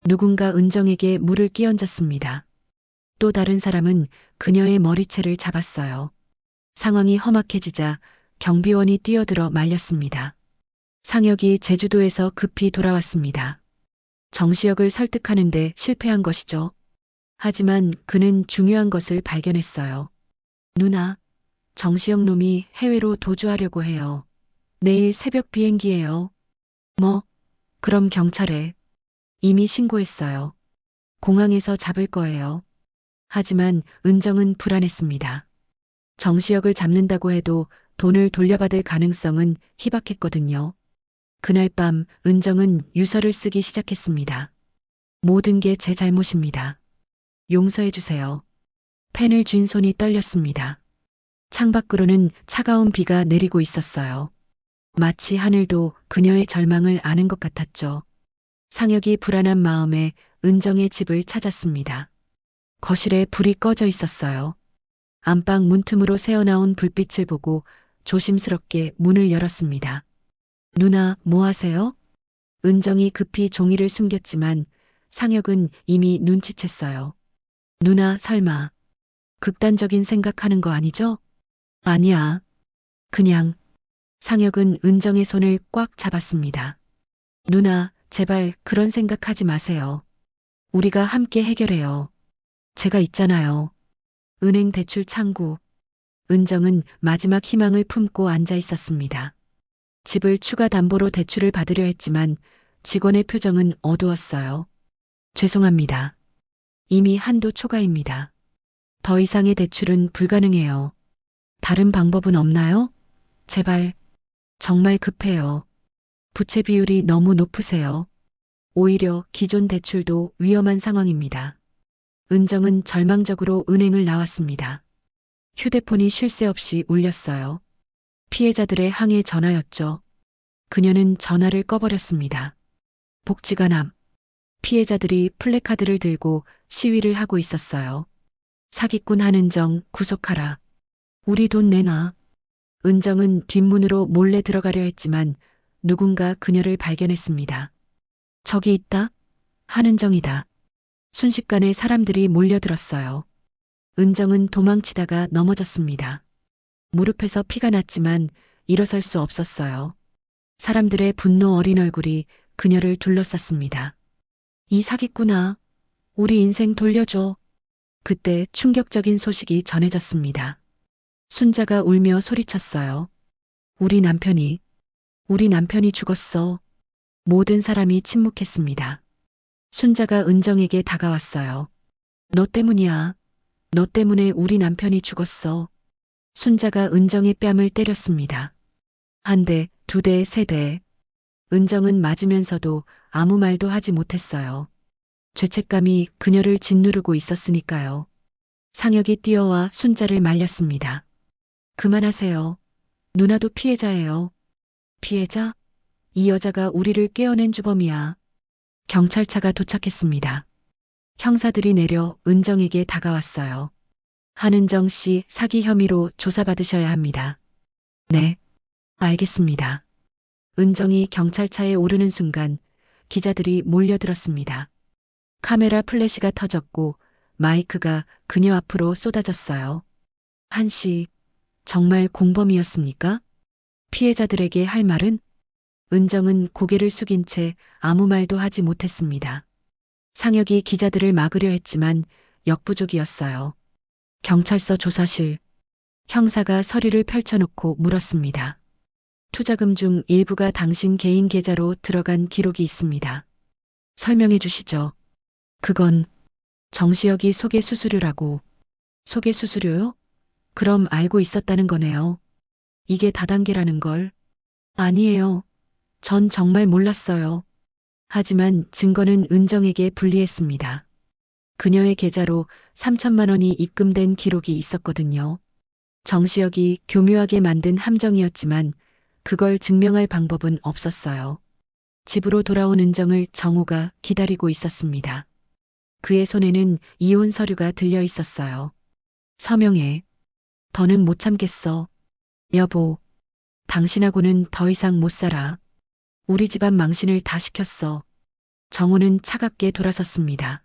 [SPEAKER 1] 누군가 은정에게 물을 끼얹었습니다. 또 다른 사람은 그녀의 머리채를 잡았어요. 상황이 험악해지자 경비원이 뛰어들어 말렸습니다. 상혁이 제주도에서 급히 돌아왔습니다. 정시혁을 설득하는데 실패한 것이죠. 하지만 그는 중요한 것을 발견했어요. 누나, 정시혁 놈이 해외로 도주하려고 해요. 내일 새벽 비행기예요. 뭐? 그럼 경찰에. 이미 신고했어요. 공항에서 잡을 거예요. 하지만 은정은 불안했습니다. 정시혁을 잡는다고 해도 돈을 돌려받을 가능성은 희박했거든요. 그날 밤 은정은 유서를 쓰기 시작했습니다. 모든 게 제 잘못입니다. 용서해 주세요. 펜을 쥔 손이 떨렸습니다. 창밖으로는 차가운 비가 내리고 있었어요. 마치 하늘도 그녀의 절망을 아는 것 같았죠. 상혁이 불안한 마음에 은정의 집을 찾았습니다. 거실에 불이 꺼져 있었어요. 안방 문틈으로 새어나온 불빛을 보고 조심스럽게 문을 열었습니다. 누나, 뭐 하세요? 은정이 급히 종이를 숨겼지만 상혁은 이미 눈치챘어요. 누나, 설마 극단적인 생각하는 거 아니죠? 아니야. 그냥. 상혁은 은정의 손을 꽉 잡았습니다. 누나, 제발 그런 생각하지 마세요. 우리가 함께 해결해요. 제가 있잖아요. 은행 대출 창구. 은정은 마지막 희망을 품고 앉아 있었습니다. 집을 추가 담보로 대출을 받으려 했지만 직원의 표정은 어두웠어요. 죄송합니다. 이미 한도 초과입니다. 더 이상의 대출은 불가능해요. 다른 방법은 없나요? 제발. 정말 급해요. 부채 비율이 너무 높으세요. 오히려 기존 대출도 위험한 상황입니다. 은정은 절망적으로 은행을 나왔습니다. 휴대폰이 쉴 새 없이 울렸어요. 피해자들의 항해 전화였죠. 그녀는 전화를 꺼버렸습니다. 복지관앞. 피해자들이 플래카드를 들고 시위를 하고 있었어요. 사기꾼 한은정 구속하라. 우리 돈 내놔. 은정은 뒷문으로 몰래 들어가려 했지만 누군가 그녀를 발견했습니다. 저기 있다. 한은정이다. 순식간에 사람들이 몰려들었어요. 은정은 도망치다가 넘어졌습니다. 무릎에서 피가 났지만 일어설 수 없었어요. 사람들의 분노 어린 얼굴이 그녀를 둘러쌌습니다. 이 사기꾼아, 우리 인생 돌려줘. 그때 충격적인 소식이 전해졌습니다. 순자가 울며 소리쳤어요. 우리 남편이 죽었어. 모든 사람이 침묵했습니다. 순자가 은정에게 다가왔어요. 너 때문이야. 너 때문에 우리 남편이 죽었어. 순자가 은정의 뺨을 때렸습니다. 한 대, 두 대, 세 대. 은정은 맞으면서도 아무 말도 하지 못했어요. 죄책감이 그녀를 짓누르고 있었으니까요. 상혁이 뛰어와 순자를 말렸습니다. 그만하세요. 누나도 피해자예요. 피해자? 이 여자가 우리를 깨어낸 주범이야. 경찰차가 도착했습니다. 형사들이 내려 은정에게 다가왔어요. 한은정 씨 사기 혐의로 조사받으셔야 합니다. 네, 알겠습니다. 은정이 경찰차에 오르는 순간 기자들이 몰려들었습니다. 카메라 플래시가 터졌고 마이크가 그녀 앞으로 쏟아졌어요. 한 씨, 정말 공범이었습니까? 피해자들에게 할 말은? 은정은 고개를 숙인 채 아무 말도 하지 못했습니다. 상혁이 기자들을 막으려 했지만 역부족이었어요. 경찰서 조사실. 형사가 서류를 펼쳐놓고 물었습니다. 투자금 중 일부가 당신 개인 계좌로 들어간 기록이 있습니다. 설명해 주시죠. 그건 정시혁이 소개 수수료라고. 소개 수수료요? 그럼 알고 있었다는 거네요. 이게 다단계라는 걸. 아니에요. 전 정말 몰랐어요. 하지만 증거는 은정에게 불리했습니다. 그녀의 계좌로 3천만 원이 입금된 기록이 있었거든요. 정시혁이 교묘하게 만든 함정이었지만 그걸 증명할 방법은 없었어요. 집으로 돌아온 은정을 정우가 기다리고 있었습니다. 그의 손에는 이혼 서류가 들려 있었어요. 서명해. 더는 못 참겠어. 여보, 당신하고는 더 이상 못 살아. 우리 집안 망신을 다 시켰어. 정우는 차갑게 돌아섰습니다.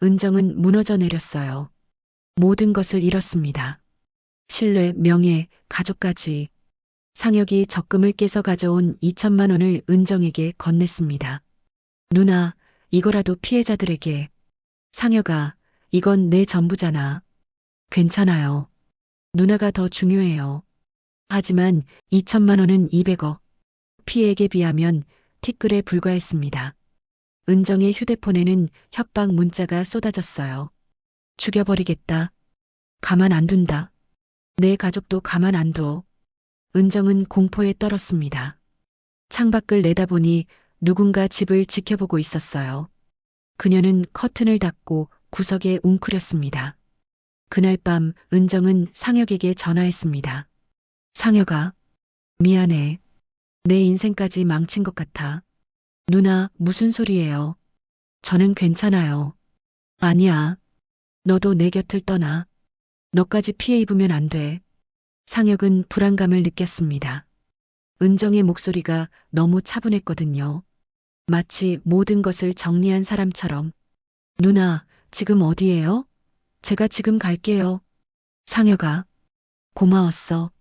[SPEAKER 1] 은정은 무너져 내렸어요. 모든 것을 잃었습니다. 신뢰, 명예, 가족까지. 상혁이 적금을 깨서 가져온 2천만 원을 은정에게 건넸습니다. 누나, 이거라도 피해자들에게. 상혁아, 이건 내 전부잖아. 괜찮아요. 누나가 더 중요해요. 하지만 2천만 원은 200억. 피해액에 비하면 티끌에 불과했습니다. 은정의 휴대폰에는 협박 문자가 쏟아졌어요. 죽여버리겠다. 가만 안 둔다. 내 가족도 가만 안 둬. 은정은 공포에 떨었습니다. 창밖을 내다보니 누군가 집을 지켜보고 있었어요. 그녀는 커튼을 닫고 구석에 웅크렸습니다. 그날 밤 은정은 상혁에게 전화했습니다. 상혁아, 미안해. 내 인생까지 망친 것 같아. 누나, 무슨 소리예요? 저는 괜찮아요. 아니야. 너도 내 곁을 떠나. 너까지 피해 입으면 안 돼. 상혁은 불안감을 느꼈습니다. 은정의 목소리가 너무 차분했거든요. 마치 모든 것을 정리한 사람처럼. 누나, 지금 어디예요? 제가 지금 갈게요. 상혁아, 고마웠어.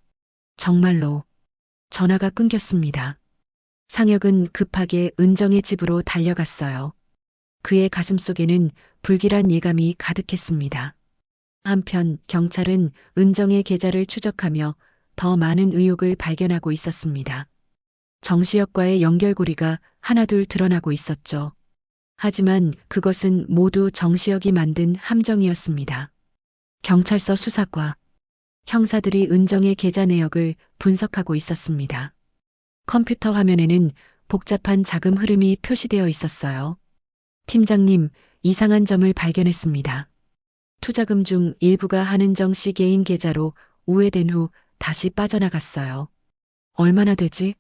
[SPEAKER 1] 정말로. 전화가 끊겼습니다. 상혁은 급하게 은정의 집으로 달려갔어요. 그의 가슴속에는 불길한 예감이 가득했습니다. 한편 경찰은 은정의 계좌를 추적하며 더 많은 의혹을 발견하고 있었습니다. 정시혁과의 연결고리가 하나둘 드러나고 있었죠. 하지만 그것은 모두 정시혁이 만든 함정이었습니다. 경찰서 수사과, 형사들이 은정의 계좌 내역을 분석하고 있었습니다. 컴퓨터 화면에는 복잡한 자금 흐름이 표시되어 있었어요. 팀장님, 이상한 점을 발견했습니다. 투자금 중 일부가 한은정 씨 개인 계좌로 우회된 후 다시 빠져나갔어요. 얼마나 되지?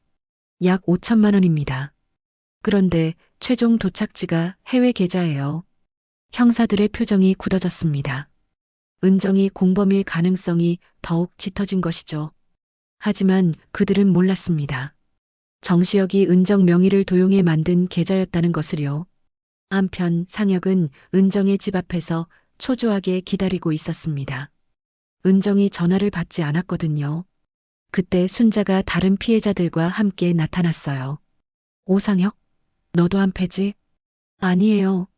[SPEAKER 1] 약 5천만 원입니다. 그런데 최종 도착지가 해외 계좌예요. 형사들의 표정이 굳어졌습니다. 은정이 공범일 가능성이 더욱 짙어진 것이죠. 하지만 그들은 몰랐습니다. 정시혁이 은정 명의를 도용해 만든 계좌였다는 것을요. 한편 상혁은 은정의 집 앞에서 초조하게 기다리고 있었습니다. 은정이 전화를 받지 않았거든요. 그때 순자가 다른 피해자들과 함께 나타났어요. 오상혁, 너도 한패지? 아니에요.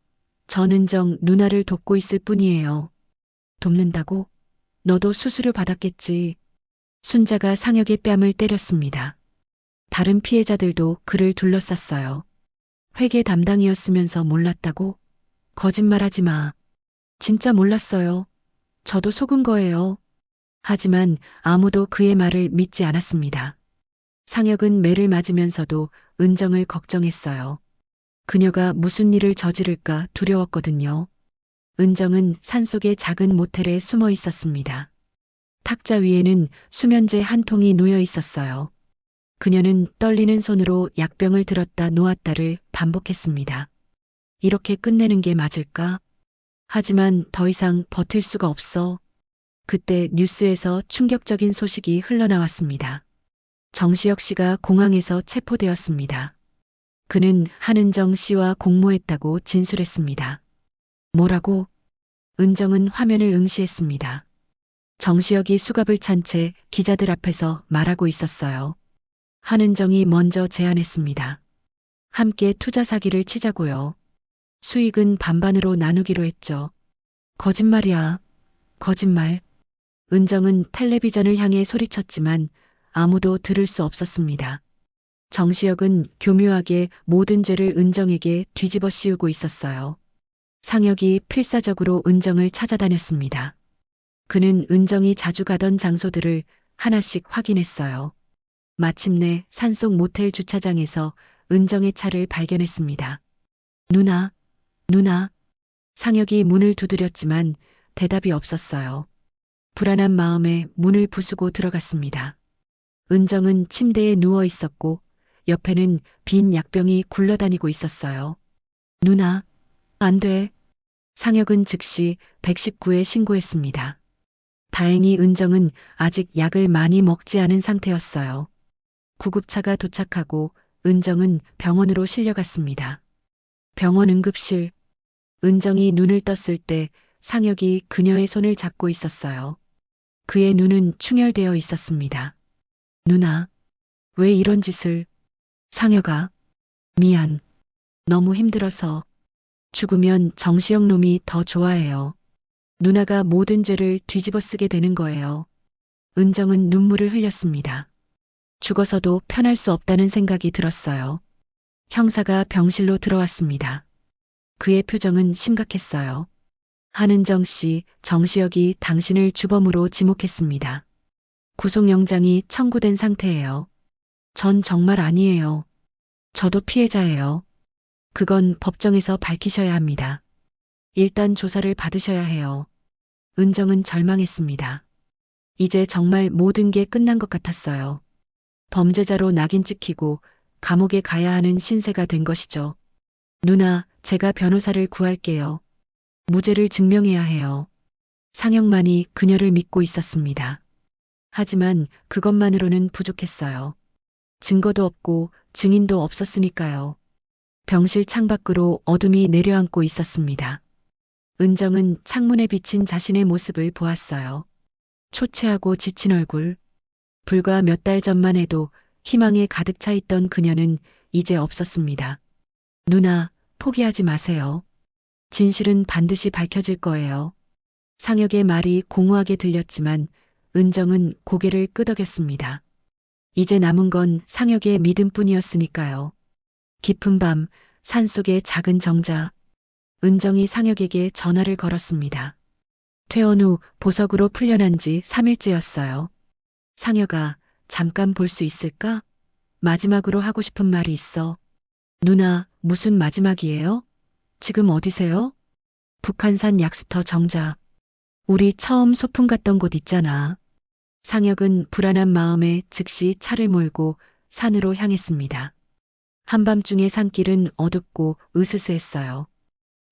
[SPEAKER 1] 전 은정 누나를 돕고 있을 뿐이에요. 돕는다고? 너도 수수료 받았겠지. 순자가 상혁의 뺨을 때렸습니다. 다른 피해자들도 그를 둘러쌌어요. 회계 담당이었으면서 몰랐다고? 거짓말하지 마. 진짜 몰랐어요. 저도 속은 거예요. 하지만 아무도 그의 말을 믿지 않았습니다. 상혁은 매를 맞으면서도 은정을 걱정했어요. 그녀가 무슨 일을 저지를까 두려웠거든요. 은정은 산속의 작은 모텔에 숨어 있었습니다. 탁자 위에는 수면제 한 통이 놓여 있었어요. 그녀는 떨리는 손으로 약병을 들었다 놓았다를 반복했습니다. 이렇게 끝내는 게 맞을까? 하지만 더 이상 버틸 수가 없어. 그때 뉴스에서 충격적인 소식이 흘러나왔습니다. 정시혁 씨가 공항에서 체포되었습니다. 그는 한은정 씨와 공모했다고 진술했습니다. 뭐라고? 은정은 화면을 응시했습니다. 정시혁이 수갑을 찬 채 기자들 앞에서 말하고 있었어요. 한은정이 먼저 제안했습니다. 함께 투자 사기를 치자고요. 수익은 반반으로 나누기로 했죠. 거짓말이야. 거짓말. 은정은 텔레비전을 향해 소리쳤지만 아무도 들을 수 없었습니다. 정시혁은 교묘하게 모든 죄를 은정에게 뒤집어 씌우고 있었어요. 상혁이 필사적으로 은정을 찾아다녔습니다. 그는 은정이 자주 가던 장소들을 하나씩 확인했어요. 마침내 산속 모텔 주차장에서 은정의 차를 발견했습니다. 누나, 누나. 상혁이 문을 두드렸지만 대답이 없었어요. 불안한 마음에 문을 부수고 들어갔습니다. 은정은 침대에 누워 있었고 옆에는 빈 약병이 굴러다니고 있었어요. 누나, 안 돼. 상혁은 즉시 119에 신고했습니다. 다행히 은정은 아직 약을 많이 먹지 않은 상태였어요. 구급차가 도착하고 은정은 병원으로 실려갔습니다. 병원 응급실. 은정이 눈을 떴을 때 상혁이 그녀의 손을 잡고 있었어요. 그의 눈은 충혈되어 있었습니다. 누나, 왜 이런 짓을? 상혁아, 미안. 너무 힘들어서. 죽으면 정시영 놈이 더 좋아해요. 누나가 모든 죄를 뒤집어 쓰게 되는 거예요. 은정은 눈물을 흘렸습니다. 죽어서도 편할 수 없다는 생각이 들었어요. 형사가 병실로 들어왔습니다. 그의 표정은 심각했어요. 한은정 씨, 정시혁이 당신을 주범으로 지목했습니다. 구속영장이 청구된 상태예요. 전 정말 아니에요. 저도 피해자예요. 그건 법정에서 밝히셔야 합니다. 일단 조사를 받으셔야 해요. 은정은 절망했습니다. 이제 정말 모든 게 끝난 것 같았어요. 범죄자로 낙인 찍히고 감옥에 가야 하는 신세가 된 것이죠. 누나, 제가 변호사를 구할게요. 무죄를 증명해야 해요. 상혁만이 그녀를 믿고 있었습니다. 하지만 그것만으로는 부족했어요. 증거도 없고 증인도 없었으니까요. 병실 창밖으로 어둠이 내려앉고 있었습니다. 은정은 창문에 비친 자신의 모습을 보았어요. 초췌하고 지친 얼굴. 불과 몇 달 전만 해도 희망에 가득 차 있던 그녀는 이제 없었습니다. 누나, 포기하지 마세요. 진실은 반드시 밝혀질 거예요. 상혁의 말이 공허하게 들렸지만 은정은 고개를 끄덕였습니다. 이제 남은 건 상혁의 믿음뿐이었으니까요. 깊은 밤, 산속의 작은 정자. 은정이 상혁에게 전화를 걸었습니다. 퇴원 후 보석으로 풀려난 지 3일째였어요. 상혁아, 잠깐 볼 수 있을까? 마지막으로 하고 싶은 말이 있어. 누나, 무슨 마지막이에요? 지금 어디세요? 북한산 약수터 정자. 우리 처음 소풍 갔던 곳 있잖아. 상혁은 불안한 마음에 즉시 차를 몰고 산으로 향했습니다. 한밤중의 산길은 어둡고 으스스했어요.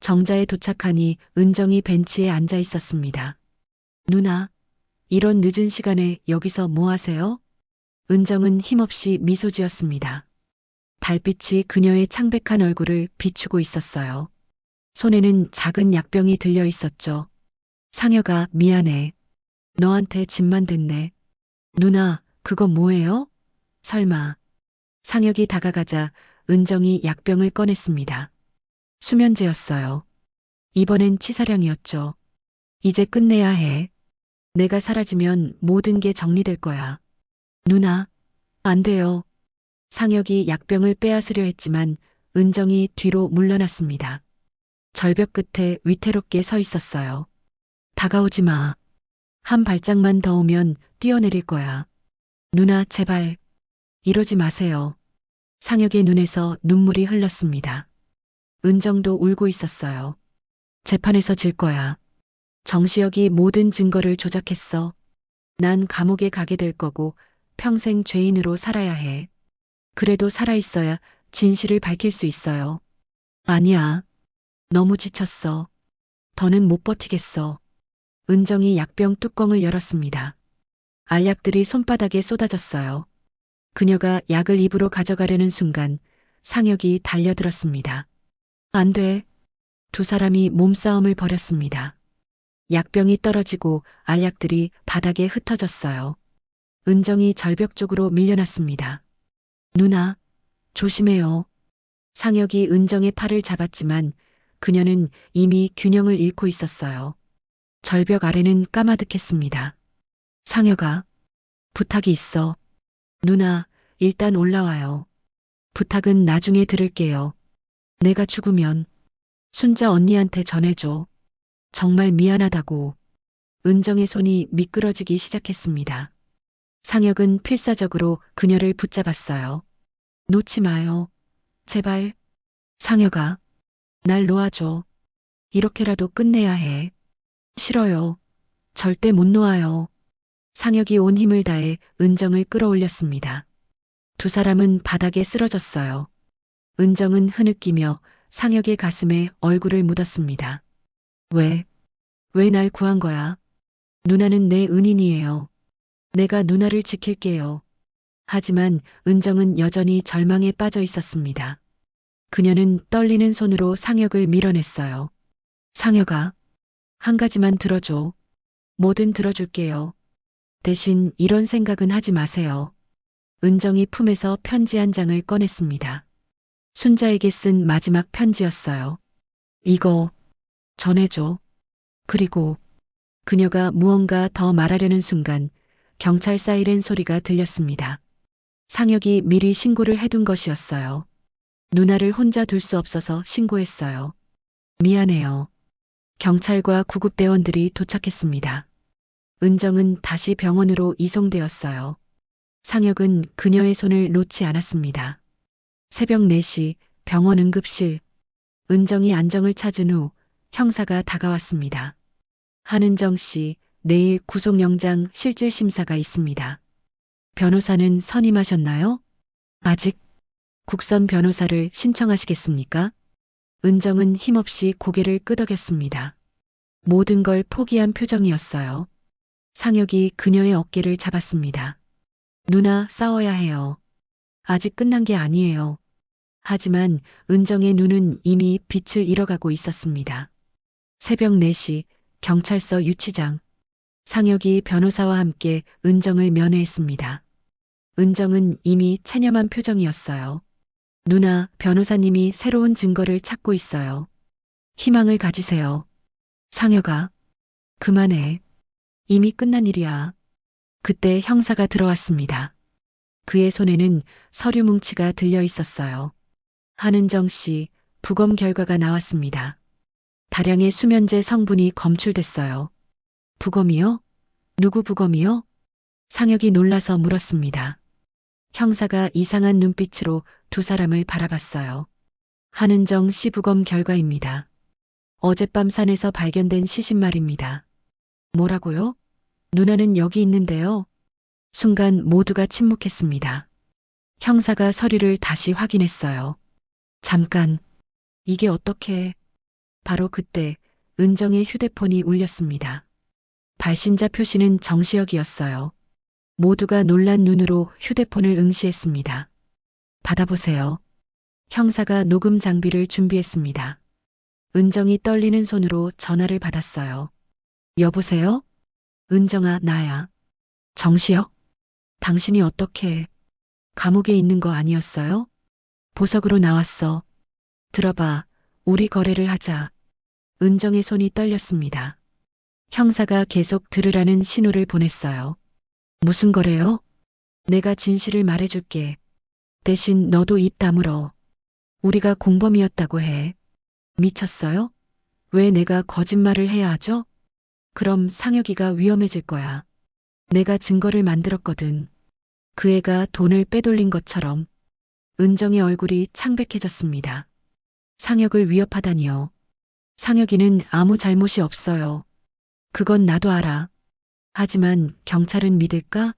[SPEAKER 1] 정자에 도착하니 은정이 벤치에 앉아 있었습니다. 누나, 이런 늦은 시간에 여기서 뭐 하세요? 은정은 힘없이 미소 지었습니다. 달빛이 그녀의 창백한 얼굴을 비추고 있었어요. 손에는 작은 약병이 들려 있었죠. 상혁아, 미안해. 너한테 짐만 됐네. 누나, 그거 뭐예요? 설마. 상혁이 다가가자 은정이 약병을 꺼냈습니다. 수면제였어요. 이번엔 치사량이었죠. 이제 끝내야 해. 내가 사라지면 모든 게 정리될 거야. 누나, 안 돼요. 상혁이 약병을 빼앗으려 했지만 은정이 뒤로 물러났습니다. 절벽 끝에 위태롭게 서 있었어요. 다가오지 마. 한 발짝만 더 오면 뛰어내릴 거야. 누나, 제발. 이러지 마세요. 상혁의 눈에서 눈물이 흘렀습니다. 은정도 울고 있었어요. 재판에서 질 거야. 정시혁이 모든 증거를 조작했어. 난 감옥에 가게 될 거고 평생 죄인으로 살아야 해. 그래도 살아있어야 진실을 밝힐 수 있어요. 아니야. 너무 지쳤어. 더는 못 버티겠어. 은정이 약병 뚜껑을 열었습니다. 알약들이 손바닥에 쏟아졌어요. 그녀가 약을 입으로 가져가려는 순간 상혁이 달려들었습니다. 안 돼. 두 사람이 몸싸움을 벌였습니다. 약병이 떨어지고 알약들이 바닥에 흩어졌어요. 은정이 절벽 쪽으로 밀려났습니다. 누나, 조심해요. 상혁이 은정의 팔을 잡았지만 그녀는 이미 균형을 잃고 있었어요. 절벽 아래는 까마득했습니다. 상혁아, 부탁이 있어. 누나, 일단 올라와요. 부탁은 나중에 들을게요. 내가 죽으면 순자 언니한테 전해줘. 정말 미안하다고. 은정의 손이 미끄러지기 시작했습니다. 상혁은 필사적으로 그녀를 붙잡았어요. 놓지 마요. 제발. 상혁아, 날 놓아줘. 이렇게라도 끝내야 해. 싫어요. 절대 못 놓아요. 상혁이 온 힘을 다해 은정을 끌어올렸습니다. 두 사람은 바닥에 쓰러졌어요. 은정은 흐느끼며 상혁의 가슴에 얼굴을 묻었습니다. 왜 날 구한 거야? 누나는 내 은인이에요. 내가 누나를 지킬게요. 하지만 은정은 여전히 절망에 빠져 있었습니다. 그녀는 떨리는 손으로 상혁을 밀어냈어요. 상혁아, 한 가지만 들어줘. 뭐든 들어줄게요. 대신 이런 생각은 하지 마세요. 은정이 품에서 편지 한 장을 꺼냈습니다. 순자에게 쓴 마지막 편지였어요. 이거 전해줘. 그리고 그녀가 무언가 더 말하려는 순간 경찰 사이렌 소리가 들렸습니다. 상혁이 미리 신고를 해둔 것이었어요. 누나를 혼자 둘 수 없어서 신고했어요. 미안해요. 경찰과 구급대원들이 도착했습니다. 은정은 다시 병원으로 이송되었어요. 상혁은 그녀의 손을 놓지 않았습니다. 새벽 4시 병원 응급실. 은정이 안정을 찾은 후 형사가 다가왔습니다. 한은정 씨, 내일 구속영장 실질 심사가 있습니다. 변호사는 선임하셨나요? 아직. 국선 변호사를 신청하시겠습니까? 은정은 힘없이 고개를 끄덕였습니다. 모든 걸 포기한 표정이었어요. 상혁이 그녀의 어깨를 잡았습니다. 누나, 싸워야 해요. 아직 끝난 게 아니에요. 하지만 은정의 눈은 이미 빛을 잃어가고 있었습니다. 새벽 4시 경찰서 유치장. 상혁이 변호사와 함께 은정을 면회했습니다. 은정은 이미 체념한 표정이었어요. 누나, 변호사님이 새로운 증거를 찾고 있어요. 희망을 가지세요. 상혁아, 그만해. 이미 끝난 일이야. 그때 형사가 들어왔습니다. 그의 손에는 서류 뭉치가 들려 있었어요. 한은정 씨, 부검 결과가 나왔습니다. 다량의 수면제 성분이 검출됐어요. 부검이요? 누구 부검이요? 상혁이 놀라서 물었습니다. 형사가 이상한 눈빛으로 두 사람을 바라봤어요. 한은정 씨 부검 결과입니다. 어젯밤 산에서 발견된 시신말입니다. 뭐라고요? 누나는 여기 있는데요. 순간 모두가 침묵했습니다. 형사가 서류를 다시 확인했어요. 잠깐, 이게 어떻게... 바로 그때 은정의 휴대폰이 울렸습니다. 발신자 표시는 정시혁이었어요. 모두가 놀란 눈으로 휴대폰을 응시했습니다. 받아보세요. 형사가 녹음 장비를 준비했습니다. 은정이 떨리는 손으로 전화를 받았어요. 여보세요? 은정아, 나야. 정시혁? 당신이 어떻게... 감옥에 있는 거 아니었어요? 보석으로 나왔어. 들어봐, 우리 거래를 하자. 은정의 손이 떨렸습니다. 형사가 계속 들으라는 신호를 보냈어요. 무슨 거래요? 내가 진실을 말해줄게. 대신 너도 입 다물어. 우리가 공범이었다고 해. 미쳤어요? 왜 내가 거짓말을 해야 하죠? 그럼 상혁이가 위험해질 거야. 내가 증거를 만들었거든. 그 애가 돈을 빼돌린 것처럼. 은정의 얼굴이 창백해졌습니다. 상혁을 위협하다니요. 상혁이는 아무 잘못이 없어요. 그건 나도 알아. 하지만 경찰은 믿을까?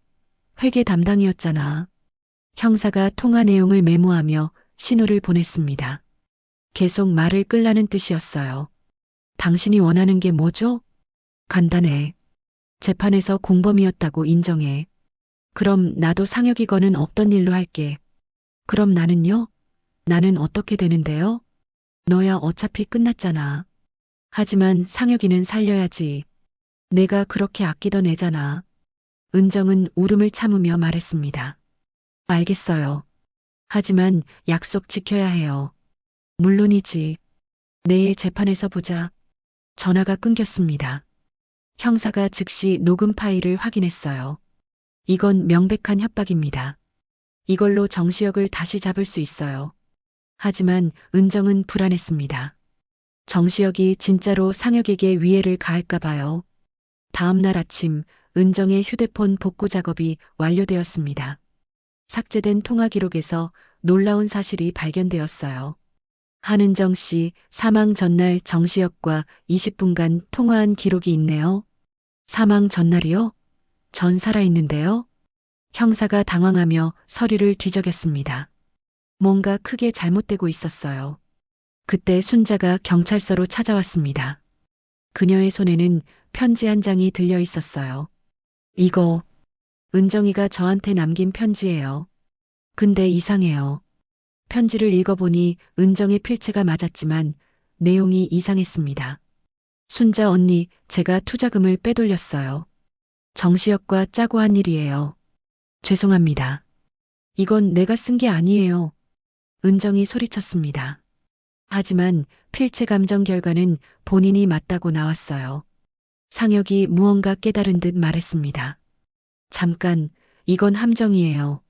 [SPEAKER 1] 회계 담당이었잖아. 형사가 통화 내용을 메모하며 신호를 보냈습니다. 계속 말을 끌라는 뜻이었어요. 당신이 원하는 게 뭐죠? 간단해. 재판에서 공범이었다고 인정해. 그럼 나도 상혁이 거는 없던 일로 할게. 그럼 나는요? 나는 어떻게 되는데요? 너야 어차피 끝났잖아. 하지만 상혁이는 살려야지. 내가 그렇게 아끼던 애잖아. 은정은 울음을 참으며 말했습니다. 알겠어요. 하지만 약속 지켜야 해요. 물론이지. 내일 재판에서 보자. 전화가 끊겼습니다. 형사가 즉시 녹음 파일을 확인했어요. 이건 명백한 협박입니다. 이걸로 정시혁을 다시 잡을 수 있어요. 하지만 은정은 불안했습니다. 정시혁이 진짜로 상혁에게 위해를 가할까 봐요. 다음 날 아침 은정의 휴대폰 복구 작업이 완료되었습니다. 삭제된 통화 기록에서 놀라운 사실이 발견되었어요. 한은정 씨 사망 전날 정시혁과 20분간 통화한 기록이 있네요. 사망 전날이요? 전 살아있는데요? 형사가 당황하며 서류를 뒤적였습니다. 뭔가 크게 잘못되고 있었어요. 그때 순자가 경찰서로 찾아왔습니다. 그녀의 손에는 편지 한 장이 들려 있었어요. 이거 은정이가 저한테 남긴 편지예요. 근데 이상해요. 편지를 읽어보니 은정의 필체가 맞았지만 내용이 이상했습니다. 순자 언니, 제가 투자금을 빼돌렸어요. 정시혁과 짜고 한 일이에요. 죄송합니다. 이건 내가 쓴 게 아니에요. 은정이 소리쳤습니다. 하지만 필체 감정 결과는 본인이 맞다고 나왔어요. 상혁이 무언가 깨달은 듯 말했습니다. 잠깐, 이건 함정이에요.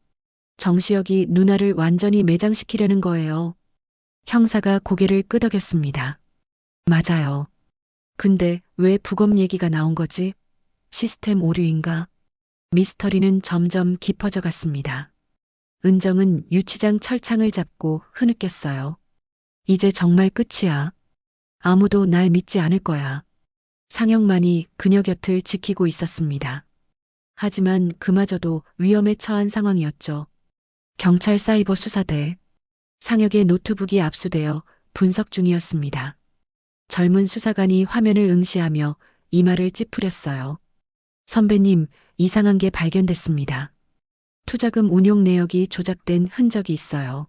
[SPEAKER 1] 정시혁이 누나를 완전히 매장시키려는 거예요. 형사가 고개를 끄덕였습니다. 맞아요. 근데 왜 부검 얘기가 나온 거지? 시스템 오류인가? 미스터리는 점점 깊어져 갔습니다. 은정은 유치장 철창을 잡고 흐느꼈어요. 이제 정말 끝이야. 아무도 날 믿지 않을 거야. 상혁만이 그녀 곁을 지키고 있었습니다. 하지만 그마저도 위험에 처한 상황이었죠. 경찰 사이버 수사대. 상혁의 노트북이 압수되어 분석 중이었습니다. 젊은 수사관이 화면을 응시하며 이마를 찌푸렸어요. 선배님, 이상한 게 발견됐습니다. 투자금 운용 내역이 조작된 흔적이 있어요.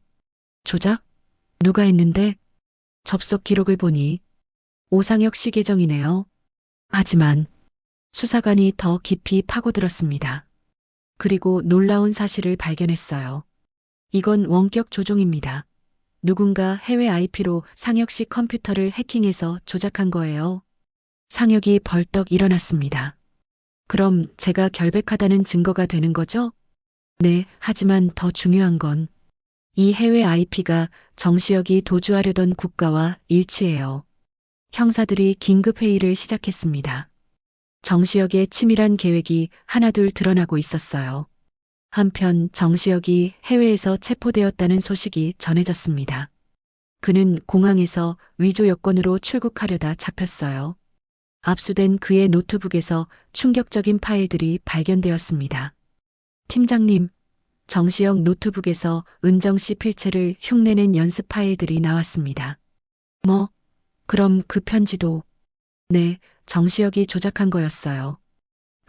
[SPEAKER 1] 조작? 누가 했는데? 접속 기록을 보니 오상혁 씨 계정이네요. 하지만 수사관이 더 깊이 파고들었습니다. 그리고 놀라운 사실을 발견했어요. 이건 원격 조종입니다. 누군가 해외 IP로 상혁 씨 컴퓨터를 해킹해서 조작한 거예요. 상혁이 벌떡 일어났습니다. 그럼 제가 결백하다는 증거가 되는 거죠? 네, 하지만 더 중요한 건 이 해외 IP가 정시혁이 도주하려던 국가와 일치해요. 형사들이 긴급 회의를 시작했습니다. 정시혁의 치밀한 계획이 하나둘 드러나고 있었어요. 한편 정시혁이 해외에서 체포되었다는 소식이 전해졌습니다. 그는 공항에서 위조 여권으로 출국하려다 잡혔어요. 압수된 그의 노트북에서 충격적인 파일들이 발견되었습니다. 팀장님, 정시혁 노트북에서 은정 씨 필체를 흉내낸 연습 파일들이 나왔습니다. 뭐? 그럼 그 편지도? 네, 정시혁이 조작한 거였어요.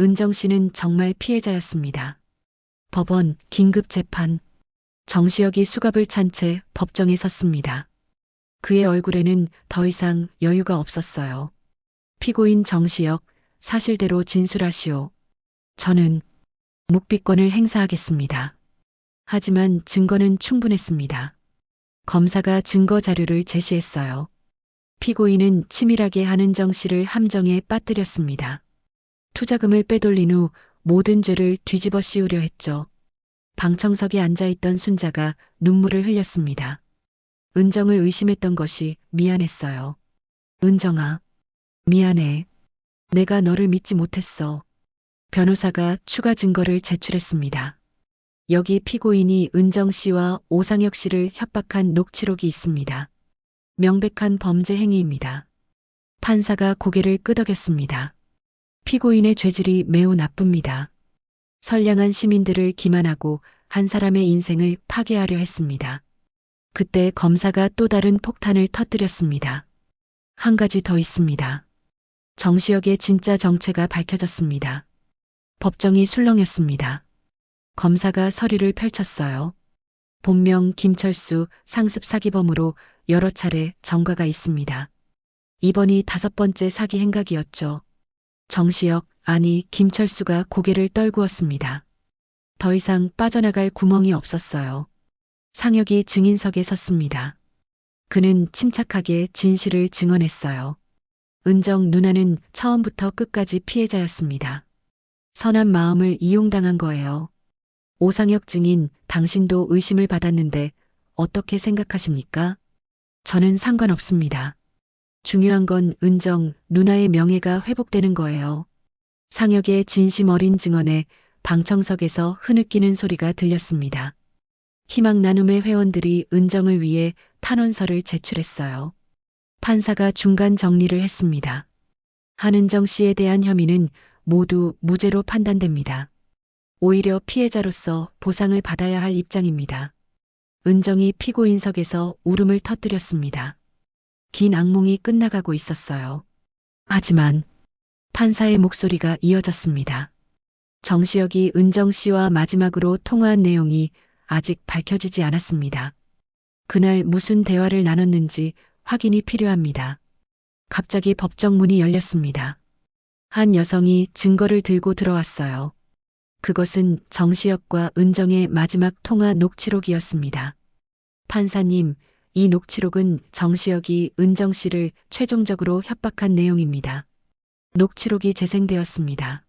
[SPEAKER 1] 은정 씨는 정말 피해자였습니다. 법원 긴급 재판. 정시혁이 수갑을 찬 채 법정에 섰습니다. 그의 얼굴에는 더 이상 여유가 없었어요. 피고인 정시혁, 사실대로 진술하시오. 저는 묵비권을 행사하겠습니다. 하지만 증거는 충분했습니다. 검사가 증거 자료를 제시했어요. 피고인은 치밀하게 한은정 씨를 함정에 빠뜨렸습니다. 투자금을 빼돌린 후 모든 죄를 뒤집어 씌우려 했죠. 방청석에 앉아있던 순자가 눈물을 흘렸습니다. 은정을 의심했던 것이 미안했어요. 은정아, 미안해. 내가 너를 믿지 못했어. 변호사가 추가 증거를 제출했습니다. 여기 피고인이 은정 씨와 오상혁 씨를 협박한 녹취록이 있습니다. 명백한 범죄 행위입니다. 판사가 고개를 끄덕였습니다. 피고인의 죄질이 매우 나쁩니다. 선량한 시민들을 기만하고 한 사람의 인생을 파괴하려 했습니다. 그때 검사가 또 다른 폭탄을 터뜨렸습니다. 한 가지 더 있습니다. 정시혁의 진짜 정체가 밝혀졌습니다. 법정이 술렁였습니다. 검사가 서류를 펼쳤어요. 본명 김철수 상습 사기범으로 여러 차례 전과가 있습니다. 이번이 5번째 사기 행각이었죠. 정시혁, 아니 김철수가 고개를 떨구었습니다. 더 이상 빠져나갈 구멍이 없었어요. 상혁이 증인석에 섰습니다. 그는 침착하게 진실을 증언했어요. 은정 누나는 처음부터 끝까지 피해자였습니다. 선한 마음을 이용당한 거예요. 오상혁 증인, 당신도 의심을 받았는데 어떻게 생각하십니까? 저는 상관없습니다. 중요한 건 은정, 누나의 명예가 회복되는 거예요. 상혁의 진심 어린 증언에 방청석에서 흐느끼는 소리가 들렸습니다. 희망 나눔의 회원들이 은정을 위해 탄원서를 제출했어요. 판사가 중간 정리를 했습니다. 한은정 씨에 대한 혐의는 모두 무죄로 판단됩니다. 오히려 피해자로서 보상을 받아야 할 입장입니다. 은정이 피고인석에서 울음을 터뜨렸습니다. 긴 악몽이 끝나가고 있었어요. 하지만 판사의 목소리가 이어졌습니다. 정시혁이 은정 씨와 마지막으로 통화한 내용이 아직 밝혀지지 않았습니다. 그날 무슨 대화를 나눴는지 확인이 필요합니다. 갑자기 법정 문이 열렸습니다. 한 여성이 증거를 들고 들어왔어요. 그것은 정시혁과 은정의 마지막 통화 녹취록이었습니다. 판사님, 이 녹취록은 정시혁이 은정 씨를 최종적으로 협박한 내용입니다. 녹취록이 재생되었습니다.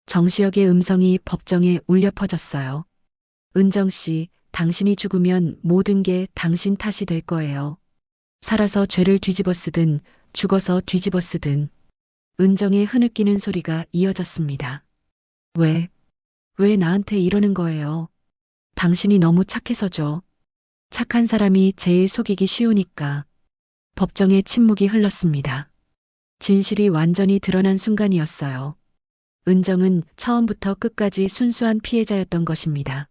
[SPEAKER 1] 정시혁의 음성이 법정에 울려 퍼졌어요. 은정 씨, 당신이 죽으면 모든 게 당신 탓이 될 거예요. 살아서 죄를 뒤집어 쓰든 죽어서 뒤집어 쓰든. 은정의 흐느끼는 소리가 이어졌습니다. 왜 나한테 이러는 거예요? 당신이 너무 착해서죠. 착한 사람이 제일 속이기 쉬우니까. 법정에 침묵이 흘렀습니다. 진실이 완전히 드러난 순간이었어요. 은정은 처음부터 끝까지 순수한 피해자였던 것입니다.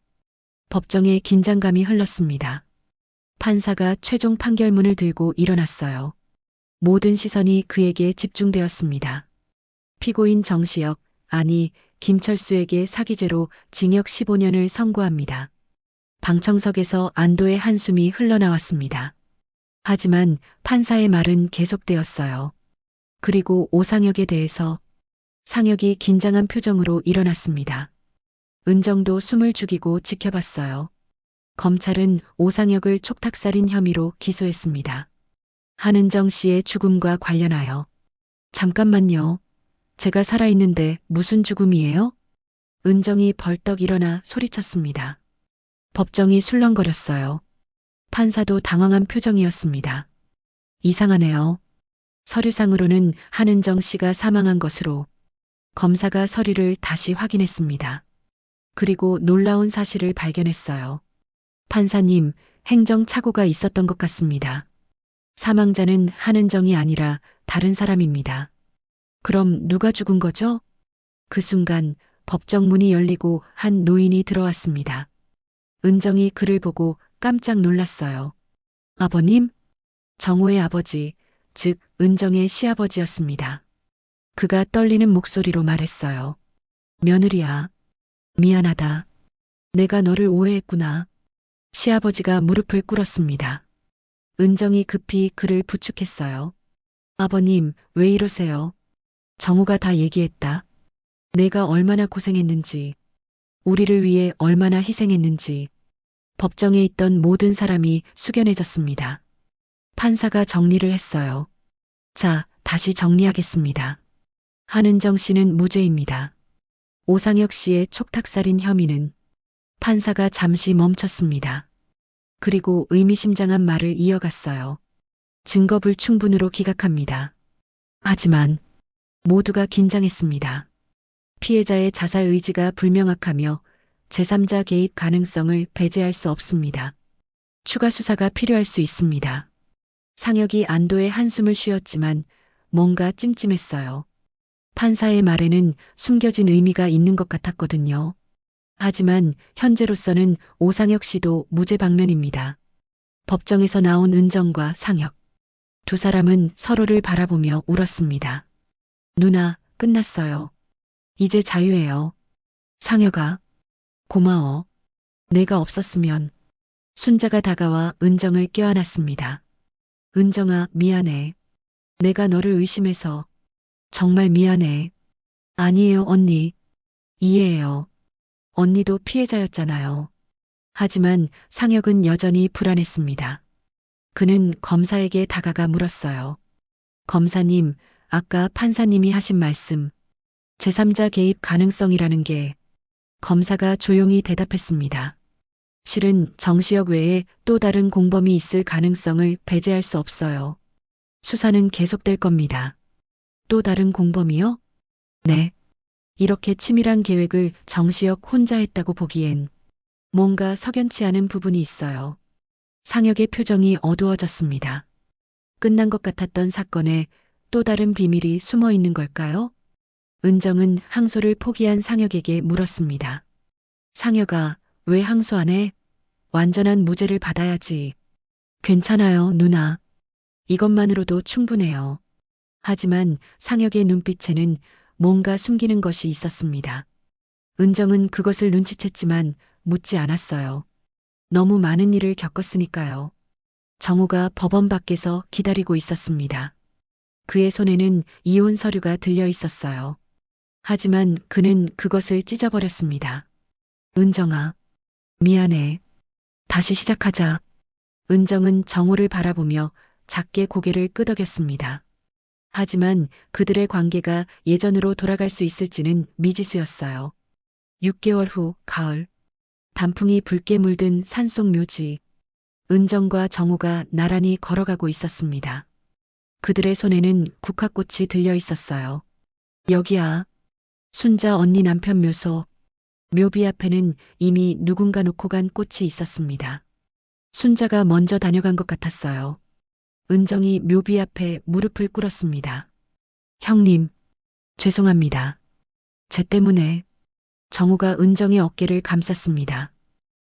[SPEAKER 1] 법정에 긴장감이 흘렀습니다. 판사가 최종 판결문을 들고 일어났어요. 모든 시선이 그에게 집중되었습니다. 피고인 정시혁, 아니 김철수에게 사기죄로 징역 15년을 선고합니다. 방청석에서 안도의 한숨이 흘러나왔습니다. 하지만 판사의 말은 계속되었어요. 그리고 오상혁에 대해서. 상혁이 긴장한 표정으로 일어났습니다. 은정도 숨을 죽이고 지켜봤어요. 검찰은 오상혁을 촉탁살인 혐의로 기소했습니다. 한은정 씨의 죽음과 관련하여. 잠깐만요. 제가 살아있는데 무슨 죽음이에요? 은정이 벌떡 일어나 소리쳤습니다. 법정이 술렁거렸어요. 판사도 당황한 표정이었습니다. 이상하네요. 서류상으로는 한은정 씨가 사망한 것으로. 검사가 서류를 다시 확인했습니다. 그리고 놀라운 사실을 발견했어요. 판사님, 행정착오가 있었던 것 같습니다. 사망자는 한은정이 아니라 다른 사람입니다. 그럼 누가 죽은 거죠? 그 순간 법정 문이 열리고 한 노인이 들어왔습니다. 은정이 그를 보고 깜짝 놀랐어요. 아버님? 정호의 아버지, 즉 은정의 시아버지였습니다. 그가 떨리는 목소리로 말했어요. 며느리야, 미안하다. 내가 너를 오해했구나. 시아버지가 무릎을 꿇었습니다. 은정이 급히 그를 부축했어요. 아버님, 왜 이러세요? 정우가 다 얘기했다. 내가 얼마나 고생했는지, 우리를 위해 얼마나 희생했는지. 법정에 있던 모든 사람이 숙연해졌습니다. 판사가 정리를 했어요. 자, 다시 정리하겠습니다. 한은정 씨는 무죄입니다. 오상혁 씨의 촉탁살인 혐의는. 판사가 잠시 멈췄습니다. 그리고 의미심장한 말을 이어갔어요. 증거불충분으로 기각합니다. 하지만 모두가 긴장했습니다. 피해자의 자살 의지가 불명확하며 제3자 개입 가능성을 배제할 수 없습니다. 추가 수사가 필요할 수 있습니다. 상혁이 안도의 한숨을 쉬었지만 뭔가 찜찜했어요. 판사의 말에는 숨겨진 의미가 있는 것 같았거든요. 하지만 현재로서는 오상혁 씨도 무죄 방면입니다. 법정에서 나온 은정과 상혁. 두 사람은 서로를 바라보며 울었습니다. 누나, 끝났어요. 이제 자유해요. 상혁아, 고마워. 내가 없었으면. 순자가 다가와 은정을 껴안았습니다. 은정아, 미안해. 내가 너를 의심해서. 정말 미안해. 아니에요, 언니. 이해해요. 언니도 피해자였잖아요. 하지만 상혁은 여전히 불안했습니다. 그는 검사에게 다가가 물었어요. 검사님, 아까 판사님이 하신 말씀, 제3자 개입 가능성이라는 게. 검사가 조용히 대답했습니다. 실은 정시혁 외에 또 다른 공범이 있을 가능성을 배제할 수 없어요. 수사는 계속될 겁니다. 또 다른 공범이요? 네. 이렇게 치밀한 계획을 정시혁 혼자 했다고 보기엔 뭔가 석연치 않은 부분이 있어요. 상혁의 표정이 어두워졌습니다. 끝난 것 같았던 사건에 또 다른 비밀이 숨어 있는 걸까요? 은정은 항소를 포기한 상혁에게 물었습니다. 상혁아, 왜 항소 안 해? 완전한 무죄를 받아야지. 괜찮아요, 누나. 이것만으로도 충분해요. 하지만 상혁의 눈빛에는 뭔가 숨기는 것이 있었습니다. 은정은 그것을 눈치챘지만 묻지 않았어요. 너무 많은 일을 겪었으니까요. 정우가 법원 밖에서 기다리고 있었습니다. 그의 손에는 이혼 서류가 들려 있었어요. 하지만 그는 그것을 찢어버렸습니다. 은정아, 미안해. 다시 시작하자. 은정은 정우를 바라보며 작게 고개를 끄덕였습니다. 하지만 그들의 관계가 예전으로 돌아갈 수 있을지는 미지수였어요. 6개월 후 가을, 단풍이 붉게 물든 산속 묘지. 은정과 정우가 나란히 걸어가고 있었습니다. 그들의 손에는 국화꽃이 들려 있었어요. 여기야. 순자 언니 남편 묘소. 묘비 앞에는 이미 누군가 놓고 간 꽃이 있었습니다. 순자가 먼저 다녀간 것 같았어요. 은정이 묘비 앞에 무릎을 꿇었습니다. 형님, 죄송합니다. 제 때문에. 정우가 은정의 어깨를 감쌌습니다.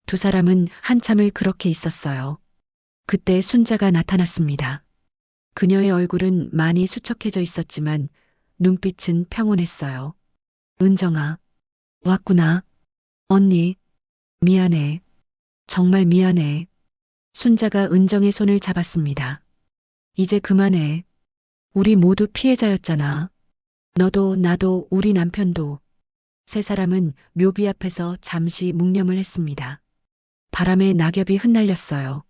[SPEAKER 1] 두 사람은 한참을 그렇게 있었어요. 그때 순자가 나타났습니다. 그녀의 얼굴은 많이 수척해져 있었지만 눈빛은 평온했어요. 은정아, 왔구나. 언니, 미안해. 정말 미안해. 순자가 은정의 손을 잡았습니다. 이제 그만해. 우리 모두 피해자였잖아. 너도 나도 우리 남편도. 세 사람은 묘비 앞에서 잠시 묵념을 했습니다. 바람에 낙엽이 흩날렸어요.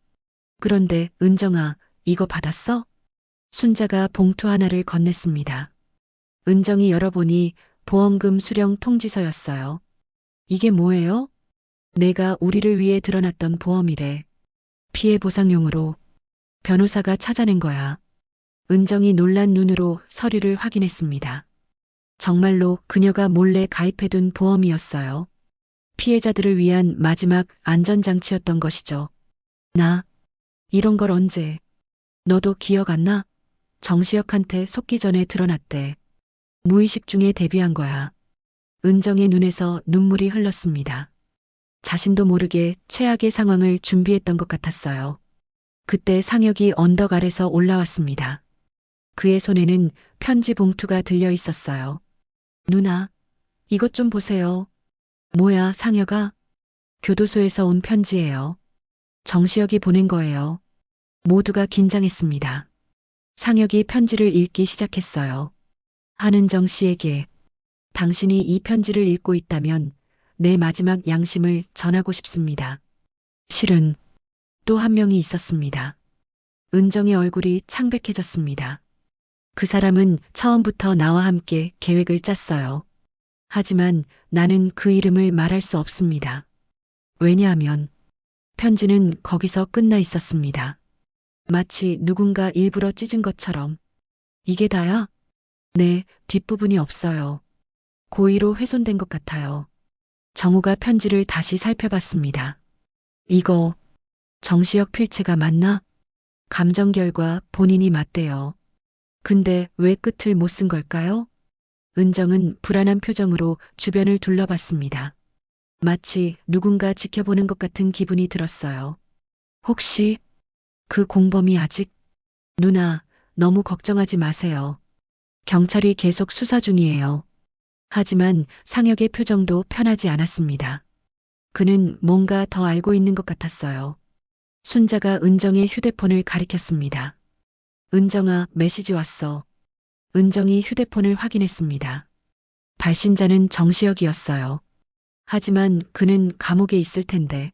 [SPEAKER 1] 그런데 은정아, 이거 받았어? 순자가 봉투 하나를 건넸습니다. 은정이 열어보니 보험금 수령 통지서였어요. 이게 뭐예요? 내가 우리를 위해 들어놨던 보험이래. 피해 보상용으로. 변호사가 찾아낸 거야. 은정이 놀란 눈으로 서류를 확인했습니다. 정말로 그녀가 몰래 가입해둔 보험이었어요. 피해자들을 위한 마지막 안전장치였던 것이죠. 나, 이런 걸 언제? 너도 기억 안 나? 정시혁한테 속기 전에 드러났대. 무의식 중에 데뷔한 거야. 은정의 눈에서 눈물이 흘렀습니다. 자신도 모르게 최악의 상황을 준비했던 것 같았어요. 그때 상혁이 언덕 아래서 올라왔습니다. 그의 손에는 편지 봉투가 들려 있었어요. 누나, 이것 좀 보세요. 뭐야, 상혁아? 교도소에서 온 편지예요. 정시혁이 보낸 거예요. 모두가 긴장했습니다. 상혁이 편지를 읽기 시작했어요. 한은정 씨에게, 당신이 이 편지를 읽고 있다면 내 마지막 양심을 전하고 싶습니다. 실은 또 한 명이 있었습니다. 은정의 얼굴이 창백해졌습니다. 그 사람은 처음부터 나와 함께 계획을 짰어요. 하지만 나는 그 이름을 말할 수 없습니다. 왜냐하면 편지는 거기서 끝나 있었습니다. 마치 누군가 일부러 찢은 것처럼. 이게 다야? 네, 뒷부분이 없어요. 고의로 훼손된 것 같아요. 정우가 편지를 다시 살펴봤습니다. 이거 정시혁 필체가 맞나? 감정결과 본인이 맞대요. 근데 왜 끝을 못 쓴 걸까요? 은정은 불안한 표정으로 주변을 둘러봤습니다. 마치 누군가 지켜보는 것 같은 기분이 들었어요. 혹시 그 공범이 아직? 누나, 너무 걱정하지 마세요. 경찰이 계속 수사 중이에요. 하지만 상혁의 표정도 편하지 않았습니다. 그는 뭔가 더 알고 있는 것 같았어요. 순자가 은정의 휴대폰을 가리켰습니다. 은정아, 메시지 왔어. 은정이 휴대폰을 확인했습니다. 발신자는 정시혁이었어요. 하지만 그는 감옥에 있을 텐데.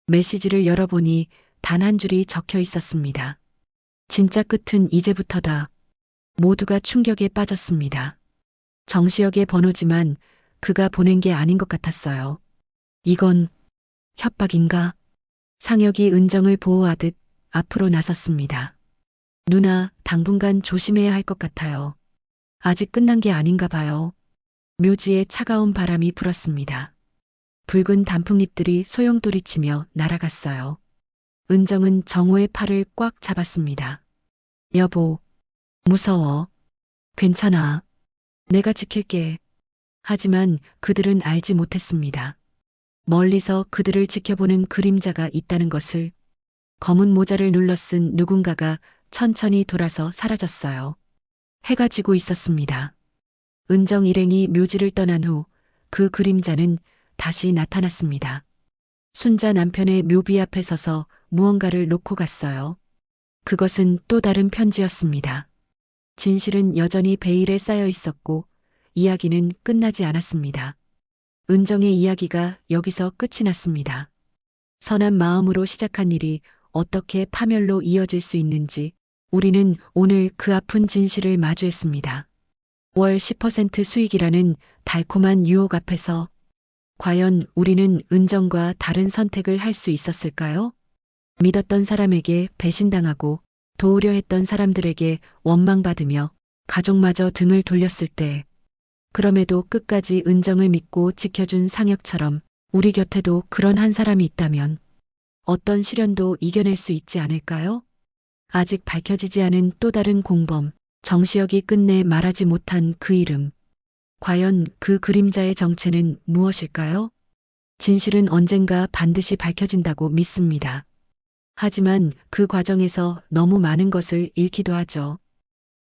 [SPEAKER 1] 메시지를 열어보니 단 한 줄이 적혀 있었습니다. 진짜 끝은 이제부터다. 모두가 충격에 빠졌습니다. 정시혁의 번호지만 그가 보낸 게 아닌 것 같았어요. 이건 협박인가? 상혁이 은정을 보호하듯 앞으로 나섰습니다. 누나, 당분간 조심해야 할 것 같아요. 아직 끝난 게 아닌가 봐요. 묘지에 차가운 바람이 불었습니다. 붉은 단풍잎들이 소용돌이치며 날아갔어요. 은정은 정호의 팔을 꽉 잡았습니다. 여보, 무서워. 괜찮아. 내가 지킬게. 하지만 그들은 알지 못했습니다. 멀리서 그들을 지켜보는 그림자가 있다는 것을. 검은 모자를 눌러쓴 누군가가 천천히 돌아서 사라졌어요. 해가 지고 있었습니다. 은정 일행이 묘지를 떠난 후 그 그림자는 다시 나타났습니다. 순자 남편의 묘비 앞에 서서 무언가를 놓고 갔어요. 그것은 또 다른 편지였습니다. 진실은 여전히 베일에 쌓여 있었고 이야기는 끝나지 않았습니다. 은정의 이야기가 여기서 끝이 났습니다. 선한 마음으로 시작한 일이 어떻게 파멸로 이어질 수 있는지 우리는 오늘 그 아픈 진실을 마주했습니다. 월 10% 수익이라는 달콤한 유혹 앞에서 과연 우리는 은정과 다른 선택을 할 수 있었을까요? 믿었던 사람에게 배신당하고 도우려 했던 사람들에게 원망받으며 가족마저 등을 돌렸을 때 그럼에도 끝까지 은정을 믿고 지켜준 상혁처럼 우리 곁에도 그런 한 사람이 있다면 어떤 시련도 이겨낼 수 있지 않을까요? 아직 밝혀지지 않은 또 다른 공범, 정시혁이 끝내 말하지 못한 그 이름. 과연 그 그림자의 정체는 무엇일까요? 진실은 언젠가 반드시 밝혀진다고 믿습니다. 하지만 그 과정에서 너무 많은 것을 잃기도 하죠.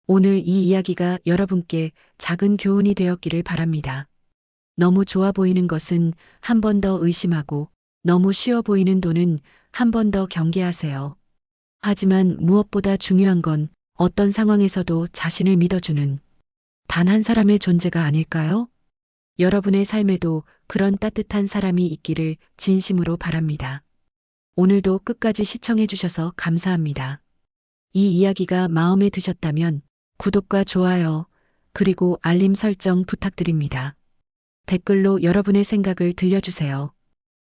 [SPEAKER 1] 오늘 이 이야기가 여러분께 작은 교훈이 되었기를 바랍니다. 너무 좋아 보이는 것은 한 번 더 의심하고 너무 쉬워 보이는 돈은 한 번 더 경계하세요. 하지만 무엇보다 중요한 건 어떤 상황에서도 자신을 믿어주는 단 한 사람의 존재가 아닐까요? 여러분의 삶에도 그런 따뜻한 사람이 있기를 진심으로 바랍니다. 오늘도 끝까지 시청해 주셔서 감사합니다. 이 이야기가 마음에 드셨다면 구독과 좋아요, 그리고 알림 설정 부탁드립니다. 댓글로 여러분의 생각을 들려주세요.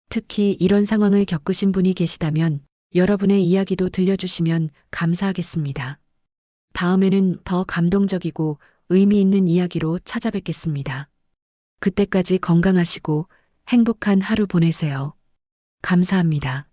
[SPEAKER 1] 특히 이런 상황을 겪으신 분이 계시다면 여러분의 이야기도 들려주시면 감사하겠습니다. 다음에는 더 감동적이고 의미 있는 이야기로 찾아뵙겠습니다. 그때까지 건강하시고 행복한 하루 보내세요. 감사합니다.